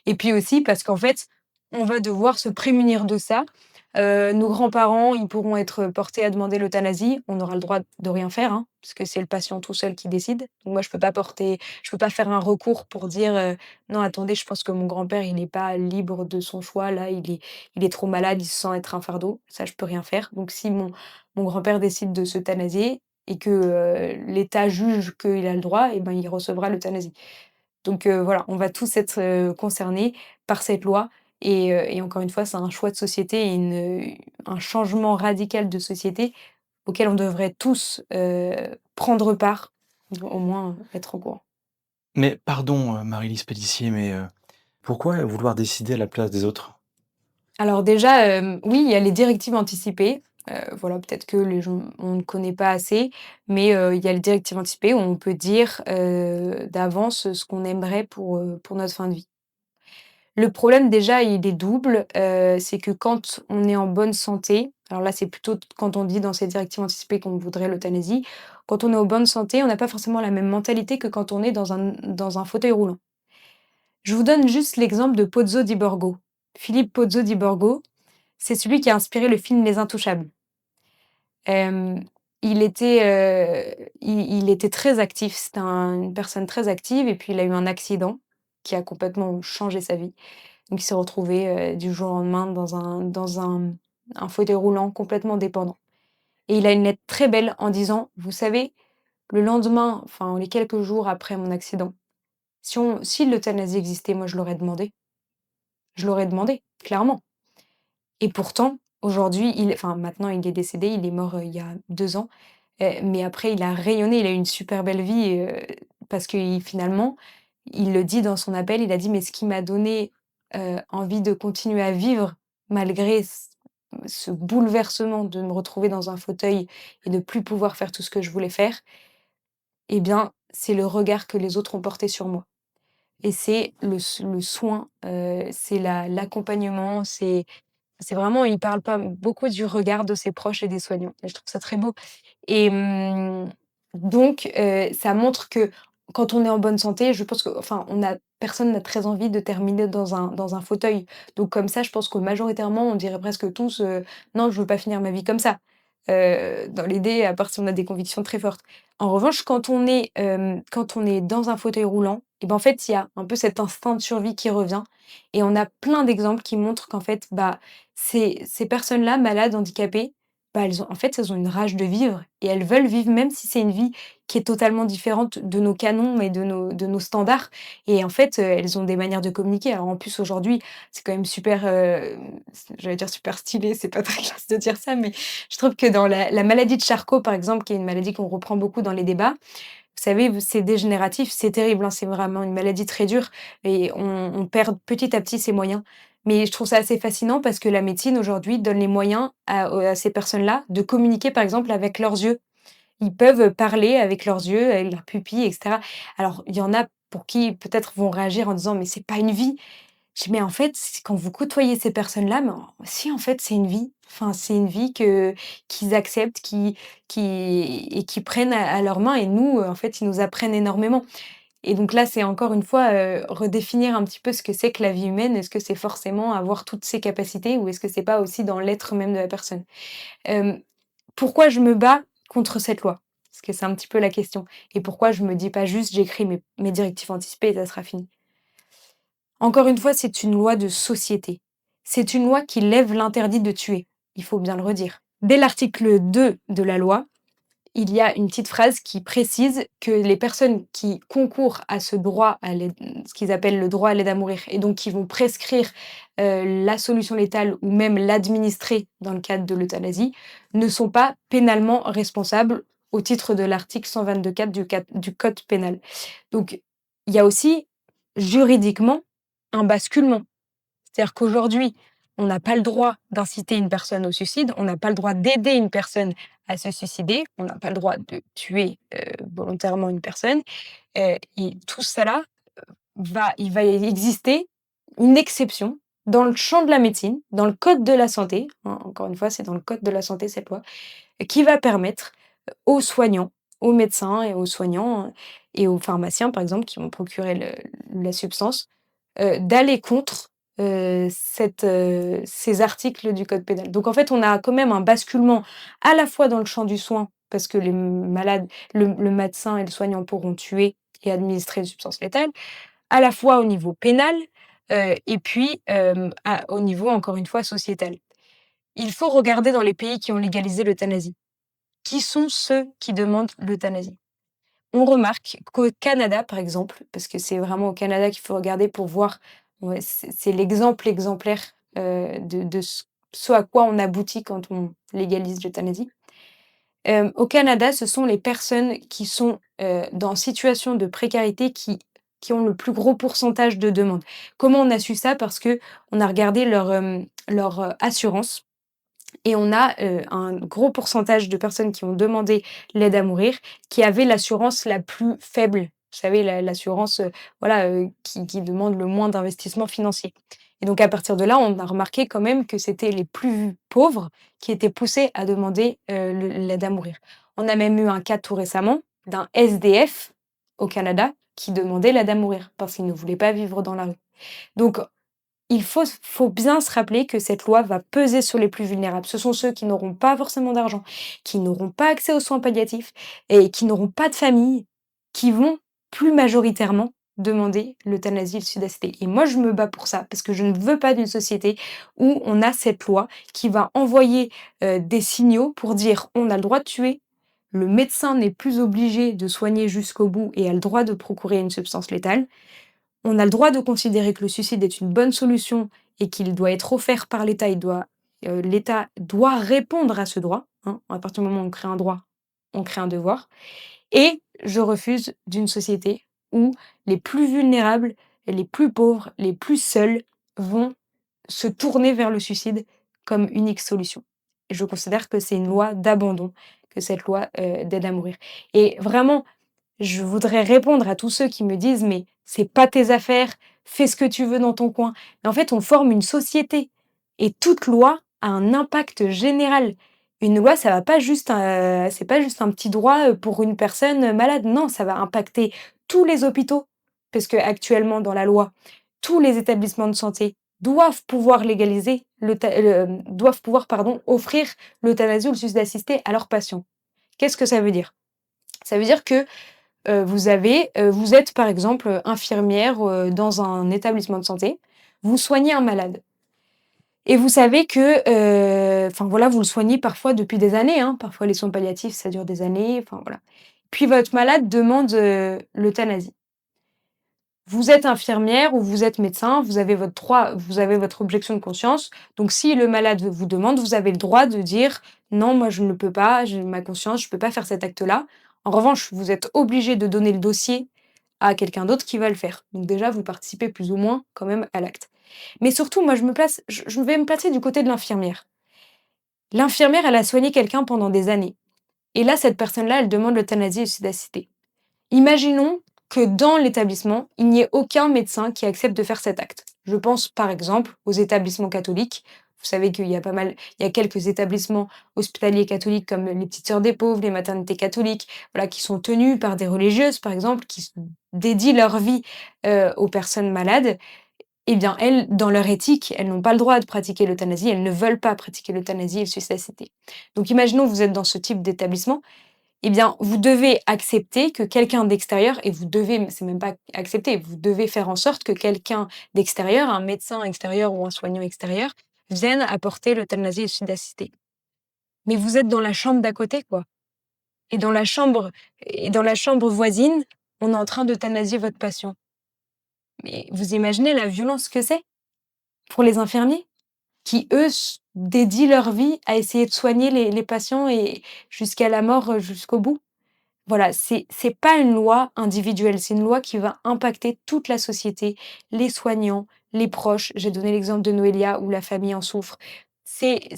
Et puis aussi parce qu'en fait, on va devoir se prémunir de ça. Nos grands-parents, ils pourront être portés à demander l'euthanasie. On aura le droit de rien faire, hein, parce que c'est le patient tout seul qui décide. Donc moi, je peux pas faire un recours pour dire, «Non, attendez, je pense que mon grand-père, il n'est pas libre de son choix. Là, il est trop malade, il se sent être un fardeau». Ça, je peux rien faire. Donc si mon grand-père décide de s'euthanasier et que, l'État juge qu'il a le droit, et ben, il recevra l'euthanasie. Donc voilà, on va tous être, concernés par cette loi et encore une fois, c'est un choix de société et un changement radical de société auquel on devrait tous, prendre part, au moins être au courant. Mais pardon, Marie-Lise Pellicier, mais pourquoi vouloir décider à la place des autres? Alors déjà, oui, il y a les directives anticipées, voilà, peut-être que les gens on ne connaît pas assez, mais il y a les directives anticipées où on peut dire, d'avance, ce qu'on aimerait pour notre fin de vie. Le problème déjà, il est double, c'est que quand on est en bonne santé, alors là, c'est plutôt quand on dit dans ces directives anticipées qu'on voudrait l'euthanasie, quand on est en bonne santé, on n'a pas forcément la même mentalité que quand on est dans un fauteuil roulant. Je vous donne juste l'exemple de Pozzo di Borgo. Philippe Pozzo di Borgo, c'est celui qui a inspiré le film Les Intouchables. Hem, il était très actif, c'était une personne très active et puis il a eu un accident qui a complètement changé sa vie. Donc il s'est retrouvé, du jour au lendemain dans un fauteuil roulant complètement dépendant et il a une lettre très belle en disant: «Vous savez, le lendemain, enfin les quelques jours après mon accident, si l'euthanasie existait, moi je l'aurais demandé. Je l'aurais demandé, clairement». Et pourtant, aujourd'hui, enfin maintenant il est décédé, il est mort, il y a 2 ans, mais après il a rayonné, il a eu une super belle vie, parce qu'il finalement, il le dit dans son appel, il a dit: «Mais ce qui m'a donné, envie de continuer à vivre malgré ce bouleversement de me retrouver dans un fauteuil et de plus pouvoir faire tout ce que je voulais faire, eh bien, c'est le regard que les autres ont porté sur moi et c'est le soin, c'est l'accompagnement, c'est vraiment il parle pas beaucoup du regard de ses proches et des soignants et je trouve ça très beau et donc ça montre que quand on est en bonne santé, je pense que enfin personne n'a très envie de terminer dans un fauteuil. Donc comme ça, je pense que majoritairement, on dirait presque tous, «Non, je veux pas finir ma vie comme ça». Dans l'idée, à part si on a des convictions très fortes. En revanche, quand on est dans un fauteuil roulant et ben, en fait, il y a un peu cet instinct de survie qui revient et on a plein d'exemples qui montrent qu'en fait, bah, ces personnes-là, malades, handicapées, bah, elles ont une rage de vivre et elles veulent vivre même si c'est une vie qui est totalement différente de nos canons et de nos standards et en fait, elles ont des manières de communiquer. Alors en plus aujourd'hui, c'est quand même super, j'allais dire super stylé, c'est pas très classe de dire ça, mais je trouve que dans la maladie de Charcot, par exemple, qui est une maladie qu'on reprend beaucoup dans les débats, vous savez, c'est dégénératif, c'est terrible, hein, c'est vraiment une maladie très dure et on perd petit à petit ses moyens. Mais je trouve ça assez fascinant parce que la médecine aujourd'hui donne les moyens à ces personnes-là de communiquer, par exemple, avec leurs yeux. Ils peuvent parler avec leurs yeux, avec leurs pupilles et cetera. Alors, il y en a pour qui peut-être vont réagir en disant: «Mais c'est pas une vie». Je dis: «Mais en fait, quand vous côtoyez ces personnes-là, mais si en fait c'est une vie». Enfin, c'est une vie qu'ils acceptent, qui prennent à leurs mains et nous, en fait, ils nous apprennent énormément et donc là, c'est encore une fois, redéfinir un petit peu ce que c'est que la vie humaine. Est-ce que c'est forcément avoir toutes ces capacités ou est-ce que c'est pas aussi dans l'être même de la personne? Hem, Pourquoi je me bats contre cette loi? Parce que c'est un petit peu la question et pourquoi je me dis pas juste: «J'écris mes directives anticipées et ça sera fini». Encore une fois, c'est une loi de société. C'est une loi qui lève l'interdit de tuer, il faut bien le redire. Dès l'article 2 de la loi, il y a une petite phrase qui précise que les personnes qui concourent à ce droit à l'aide, ce qu'ils appellent le droit à l'aide à mourir et donc qui vont prescrire, la solution létale ou même l'administrer dans le cadre de l'euthanasie, ne sont pas pénalement responsables au titre de l'article 122-4 du code pénal. Donc il y a aussi juridiquement un basculement. C'est-à-dire qu'aujourd'hui, on n'a pas le droit d'inciter une personne au suicide, on n'a pas le droit d'aider une personne à se suicider, on n'a pas le droit de tuer, volontairement une personne, et tout ça là, il va exister une exception dans le champ de la médecine, dans le code de la santé, hein, encore une fois, c'est dans le code de la santé cette loi, qui va permettre, aux soignants, aux médecins et aux soignants, et aux pharmaciens, par exemple, qui vont procurer la substance, d'aller contre, ces articles du code pénal. Donc en fait, on a quand même un basculement à la fois dans le champ du soin, parce que les malades le médecin et le soignant pourront tuer et administrer une substance létale, à la fois au niveau pénal, et puis, au niveau, encore une fois, sociétal. Il faut regarder dans les pays qui ont légalisé l'euthanasie. Qui sont ceux qui demandent l'euthanasie? On remarque qu'au Canada, par exemple, parce que c'est vraiment au Canada qu'il faut regarder pour voir, ouais, c'est l'exemple exemplaire, de ce à quoi on aboutit quand on légalise l'euthanasie. Au Canada, ce sont les personnes qui sont, dans situation de précarité qui ont le plus gros pourcentage de demandes. Comment on a su ça? Parce qu'on a regardé leur assurance et on a, un gros pourcentage de personnes qui ont demandé l'aide à mourir, qui avaient l'assurance la plus faible. Vous savez, l'assurance, voilà, qui demande le moins d'investissement financier. Et donc à partir de là, on a remarqué quand même que c'était les plus pauvres qui étaient poussés à demander, l'aide à mourir. On a même eu un cas tout récemment d'un SDF au Canada qui demandait l'aide à mourir parce qu'il ne voulait pas vivre dans la rue. Donc il faut bien se rappeler que cette loi va peser sur les plus vulnérables. Ce sont ceux qui n'auront pas forcément d'argent, qui n'auront pas accès aux soins palliatifs et qui n'auront pas de famille, qui vont plus majoritairement demander l'euthanasie et le sudacité. Et moi, je me bats pour ça, parce que je ne veux pas d'une société où on a cette loi qui va envoyer, des signaux pour dire: «On a le droit de tuer, le médecin n'est plus obligé de soigner jusqu'au bout et a le droit de procurer une substance létale». On a le droit de considérer que le suicide est une bonne solution et qu'il doit être offert par l'État. L'État doit répondre à ce droit, hein. À partir du moment où on crée un droit, on crée un devoir. Et je refuse d'une société où les plus vulnérables, les plus pauvres, les plus seuls vont se tourner vers le suicide comme unique solution. Et je considère que c'est une loi d'abandon, que cette loi, d'aide à mourir. Et vraiment, je voudrais répondre à tous ceux qui me disent: «Mais c'est pas tes affaires, fais ce que tu veux dans ton coin». Mais en fait, on forme une société et toute loi a un impact général. Une loi, ça va pas juste, c'est pas juste un petit droit, pour une personne, malade. Non, ça va impacter tous les hôpitaux. Parce qu'actuellement dans la loi, tous les établissements de santé doivent pouvoir, pardon, offrir l'euthanasie ou le suicide assisté à leurs patients. Qu'est-ce que ça veut dire? Ça veut dire que vous êtes par exemple, infirmière, dans un établissement de santé, vous soignez un malade et vous savez que, enfin voilà, vous le soignez parfois depuis des années, hein, parfois les soins palliatifs ça dure des années, enfin voilà. Puis votre malade demande, l'euthanasie. Vous êtes infirmière ou vous êtes médecin, vous avez votre objection de conscience, donc si le malade vous demande, vous avez le droit de dire: «Non, moi je ne peux pas, j'ai ma conscience, je peux pas faire cet acte-là». En revanche, vous êtes obligé de donner le dossier à quelqu'un d'autre qui va le faire. Donc déjà, vous participez plus ou moins quand même à l'acte. Mais surtout, moi je vais me placer du côté de l'infirmière. L'infirmière, elle a soigné quelqu'un pendant des années et là, cette personne-là, elle demande l'euthanasie et le sudacité. Imaginons que dans l'établissement, il n'y ait aucun médecin qui accepte de faire cet acte. Je pense par exemple aux établissements catholiques. Vous savez il y a quelques établissements hospitaliers catholiques comme les Petites Sœurs des Pauvres, les maternités catholiques, voilà, qui sont tenus par des religieuses, par exemple, qui dédient leur vie aux personnes malades. Eh bien, elles, dans leur éthique, elles n'ont pas le droit de pratiquer l'euthanasie, elles ne veulent pas pratiquer l'euthanasie et le suicide assisté. Donc imaginons que vous êtes dans ce type d'établissement, eh bien, vous devez accepter que quelqu'un d'extérieur et vous devez, c'est même pas accepter, vous devez faire en sorte que quelqu'un d'extérieur, un médecin extérieur ou un soignant extérieur, vienne apporter l'euthanasie et le suicide assisté. Mais vous êtes dans la chambre d'à côté, quoi. et dans la chambre voisine, on est en train d'euthanasier votre patient. Mais vous imaginez la violence que c'est pour les infirmiers qui, eux, dédient leur vie à essayer de soigner les patients et jusqu'à la mort, jusqu'au bout. Voilà, c'est pas une loi individuelle, c'est une loi qui va impacter toute la société, les soignants, les proches. J'ai donné l'exemple de Noélia où la famille en souffre. C'est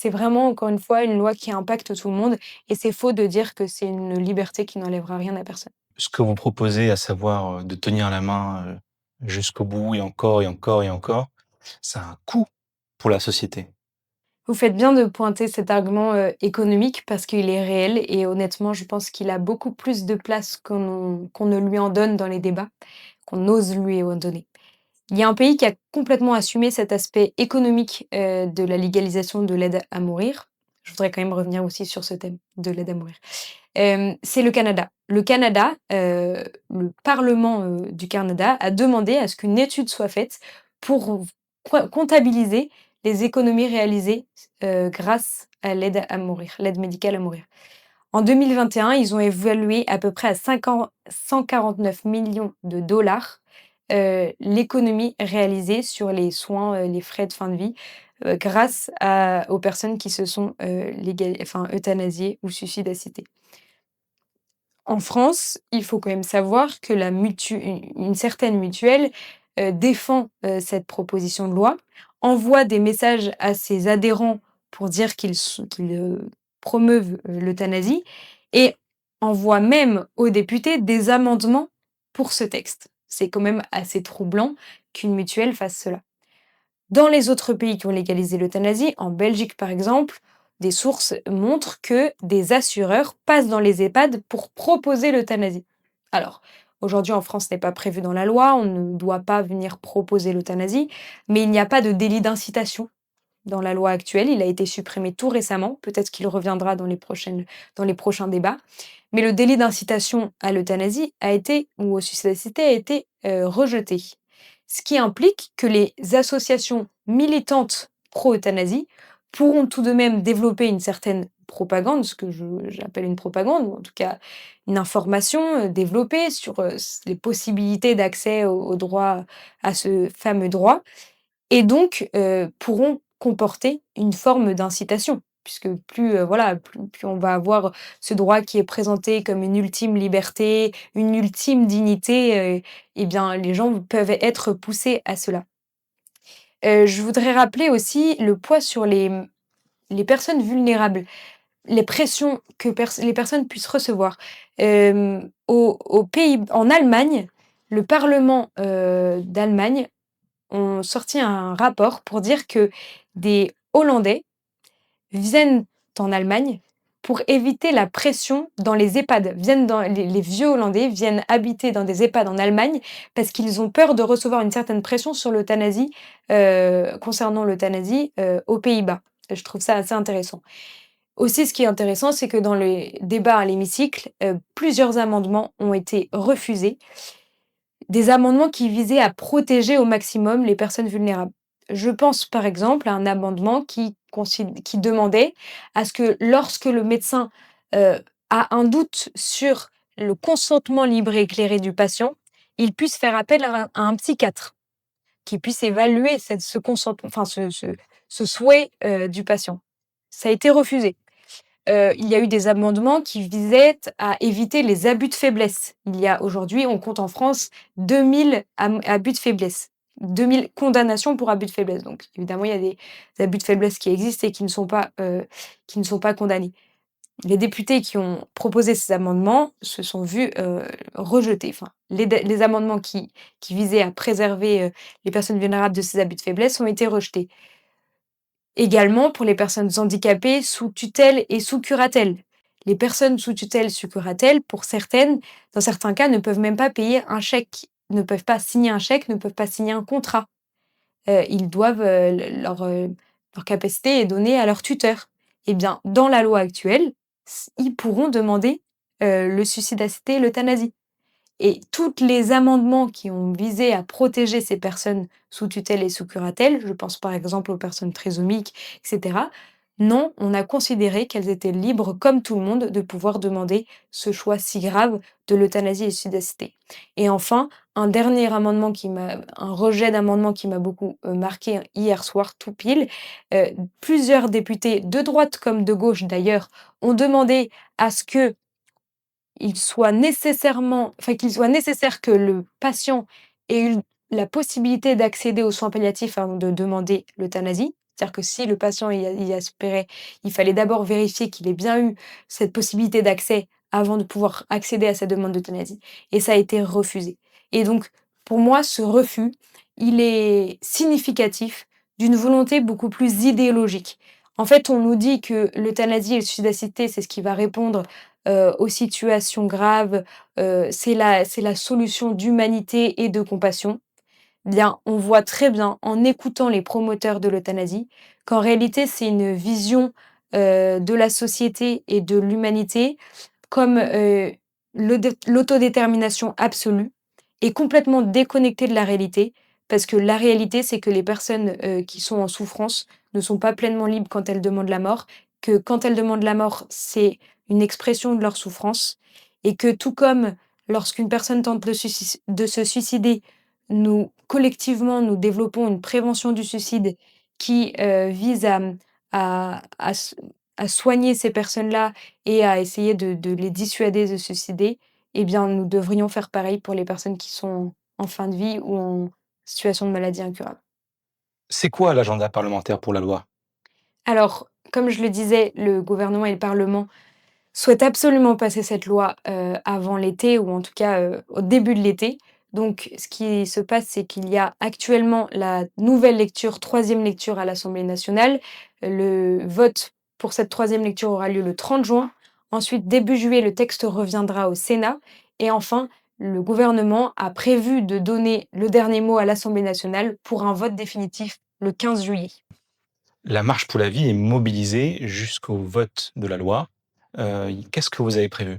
vraiment, encore une fois, une loi qui impacte tout le monde et c'est faux de dire que c'est une liberté qui n'enlèvera rien à personne. Ce que vous proposez, à savoir, de tenir la main, jusqu'au bout et encore et encore et encore, ça a un coût pour la société. Vous faites bien de pointer cet argument, économique parce qu'il est réel et honnêtement, je pense qu'il a beaucoup plus de place qu'on ne lui en donne dans les débats, qu'on ose lui en donner. Il y a un pays qui a complètement assumé cet aspect économique, de la légalisation de l'aide à mourir. Je voudrais quand même revenir aussi sur ce thème de l'aide à mourir. C'est le Canada. Le Canada, le parlement, du Canada a demandé à ce qu'une étude soit faite pour comptabiliser les économies réalisées, grâce à l'aide à mourir, l'aide médicale à mourir. En 2021, ils ont évalué à peu près à 149 millions de dollars, l'économie réalisée sur les soins, les frais de fin de vie, grâce aux personnes qui se sont, euthanasiées ou suicide assisté. En France, il faut quand même savoir que une certaine mutuelle, défend, cette proposition de loi, envoie des messages à ses adhérents pour dire qu'ils promeuvent, l'euthanasie et envoie même aux députés des amendements pour ce texte. C'est quand même assez troublant qu'une mutuelle fasse cela. Dans les autres pays qui ont légalisé l'euthanasie, en Belgique par exemple, des sources montrent que des assureurs passent dans les EHPAD pour proposer l'euthanasie. Alors, aujourd'hui en France, ce n'est pas prévu dans la loi, on ne doit pas venir proposer l'euthanasie, mais il n'y a pas de délit d'incitation dans la loi actuelle. Il a été supprimé tout récemment, peut-être qu'il reviendra dans les prochains débats. Mais le délit d'incitation à l'euthanasie ou au suicide assisté a été rejeté. Ce qui implique que les associations militantes pro-euthanasie pourront tout de même développer une certaine propagande, ce que j'appelle une propagande, ou en tout cas une information développée sur les possibilités d'accès au droit, à ce fameux droit, et donc pourront comporter une forme d'incitation. Puisque plus on va avoir ce droit qui est présenté comme une ultime liberté, une ultime dignité, et bien les gens peuvent être poussés à cela. Je voudrais rappeler aussi le poids sur les personnes vulnérables, les pressions que les personnes puissent recevoir. Aux Pays en Allemagne, le parlement, d'Allemagne ont sorti un rapport pour dire que des Hollandais viennent en Allemagne pour éviter la pression dans les EHPAD. Viennent dans les vieux Hollandais viennent habiter dans des EHPAD en Allemagne parce qu'ils ont peur de recevoir une certaine pression sur l'euthanasie, concernant l'euthanasie, aux Pays-Bas. Je trouve ça assez intéressant. Aussi, ce qui est intéressant, c'est que dans les débats à l'hémicycle, plusieurs amendements ont été refusés. Des amendements qui visaient à protéger au maximum les personnes vulnérables. Je pense par exemple à un amendement qui demandait à ce que lorsque le médecin, a un doute sur le consentement libre et éclairé du patient, il puisse faire appel à un psychiatre qui puisse évaluer ce consentement, enfin ce souhait, du patient. Ça a été refusé. Il y a eu des amendements qui visaient à éviter les abus de faiblesse. Aujourd'hui, on compte en France 2000 abus de faiblesse, 2000 condamnations pour abus de faiblesse. Donc évidemment, il y a des abus de faiblesse qui existent et qui ne sont pas condamnés. Les députés qui ont proposé ces amendements se sont vus, rejetés. Enfin, les amendements qui visaient à préserver, les personnes vulnérables de ces abus de faiblesse ont été rejetés. Également pour les personnes handicapées sous tutelle et sous curatelle. Les personnes sous tutelle, sous curatelle, pour certaines, dans certains cas, ne peuvent même pas payer un chèque, ne peuvent pas signer un chèque, ne peuvent pas signer un contrat. Ils doivent, leur capacité est donnée à leur tuteur. Eh bien, dans la loi actuelle, ils pourront demander, le suicide assisté et l'euthanasie. Et tous les amendements qui ont visé à protéger ces personnes sous tutelle et sous curatelle, je pense par exemple aux personnes trisomiques et cetera, Non, on a considéré qu'elles étaient libres, comme tout le monde, de pouvoir demander ce choix si grave de l'euthanasie assistée. Et enfin, un rejet d'amendement qui m'a beaucoup marqué hier soir, tout pile. Plusieurs députés, de droite comme de gauche d'ailleurs, ont demandé à ce que qu'il soit nécessaire que le patient ait eu la possibilité d'accéder aux soins palliatifs avant de demander l'euthanasie. C'est-à-dire que si le patient y aspirait, il fallait d'abord vérifier qu'il ait bien eu cette possibilité d'accès avant de pouvoir accéder à sa demande d'euthanasie, et ça a été refusé. Et donc, pour moi, ce refus, il est significatif d'une volonté beaucoup plus idéologique. En fait, on nous dit que l'euthanasie et le suicide assisté, c'est ce qui va répondre aux situations graves, c'est la solution d'humanité et de compassion. Bien, on voit très bien, en écoutant les promoteurs de l'euthanasie, qu'en réalité, c'est une vision, de la société et de l'humanité comme, l'autodétermination absolue et complètement déconnectée de la réalité. Parce que la réalité, c'est que les personnes, qui sont en souffrance ne sont pas pleinement libres quand elles demandent la mort, que quand elles demandent la mort, c'est une expression de leur souffrance et que tout comme lorsqu'une personne tente de se suicider, nous, collectivement, nous développons une prévention du suicide qui, vise à s à soigner ces personnes-là et à essayer de les dissuader de se suicider, eh bien, nous devrions faire pareil pour les personnes qui sont en fin de vie ou en situation de maladie incurable. C'est quoi l'agenda parlementaire pour la loi? Alors, comme je le disais, le gouvernement et le parlement souhaitent absolument passer cette loi, avant l'été ou en tout cas, au début de l'été. Donc ce qui se passe, c'est qu'il y a actuellement la nouvelle lecture, troisième lecture à l'Assemblée nationale. Le vote pour cette troisième lecture aura lieu le 30 juin. Ensuite, début juillet, le texte reviendra au Sénat et enfin, le gouvernement a prévu de donner le dernier mot à l'Assemblée nationale pour un vote définitif le 15 juillet. La Marche pour la vie est mobilisée jusqu'au vote de la loi. Qu'est-ce que vous avez prévu?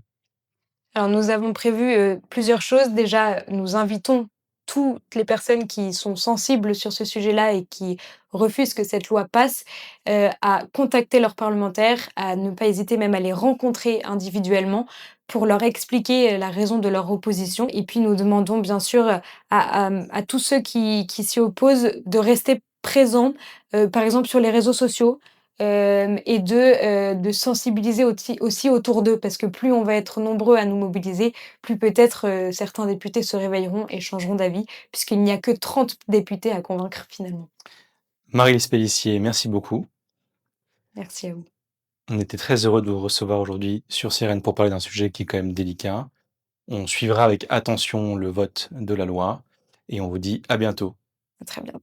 Alors nous avons prévu, plusieurs choses. Déjà, nous invitons toutes les personnes qui sont sensibles sur ce sujet-là et qui refusent que cette loi passe, à contacter leurs parlementaires, à ne pas hésiter même à les rencontrer individuellement pour leur expliquer, la raison de leur opposition. Et puis nous demandons bien sûr, à tous ceux qui s'y opposent de rester présents, par exemple sur les réseaux sociaux, et de sensibiliser aussi autour d'eux. Parce que plus on va être nombreux à nous mobiliser, plus peut-être, certains députés se réveilleront et changeront d'avis, puisqu'il n'y a que 30 députés à convaincre finalement. Marie-Lise Pellissier, merci beaucoup. Merci à vous. On était très heureux de vous recevoir aujourd'hui sur Cyrène pour parler d'un sujet qui est quand même délicat. On suivra avec attention le vote de la loi et on vous dit à bientôt. À très bientôt.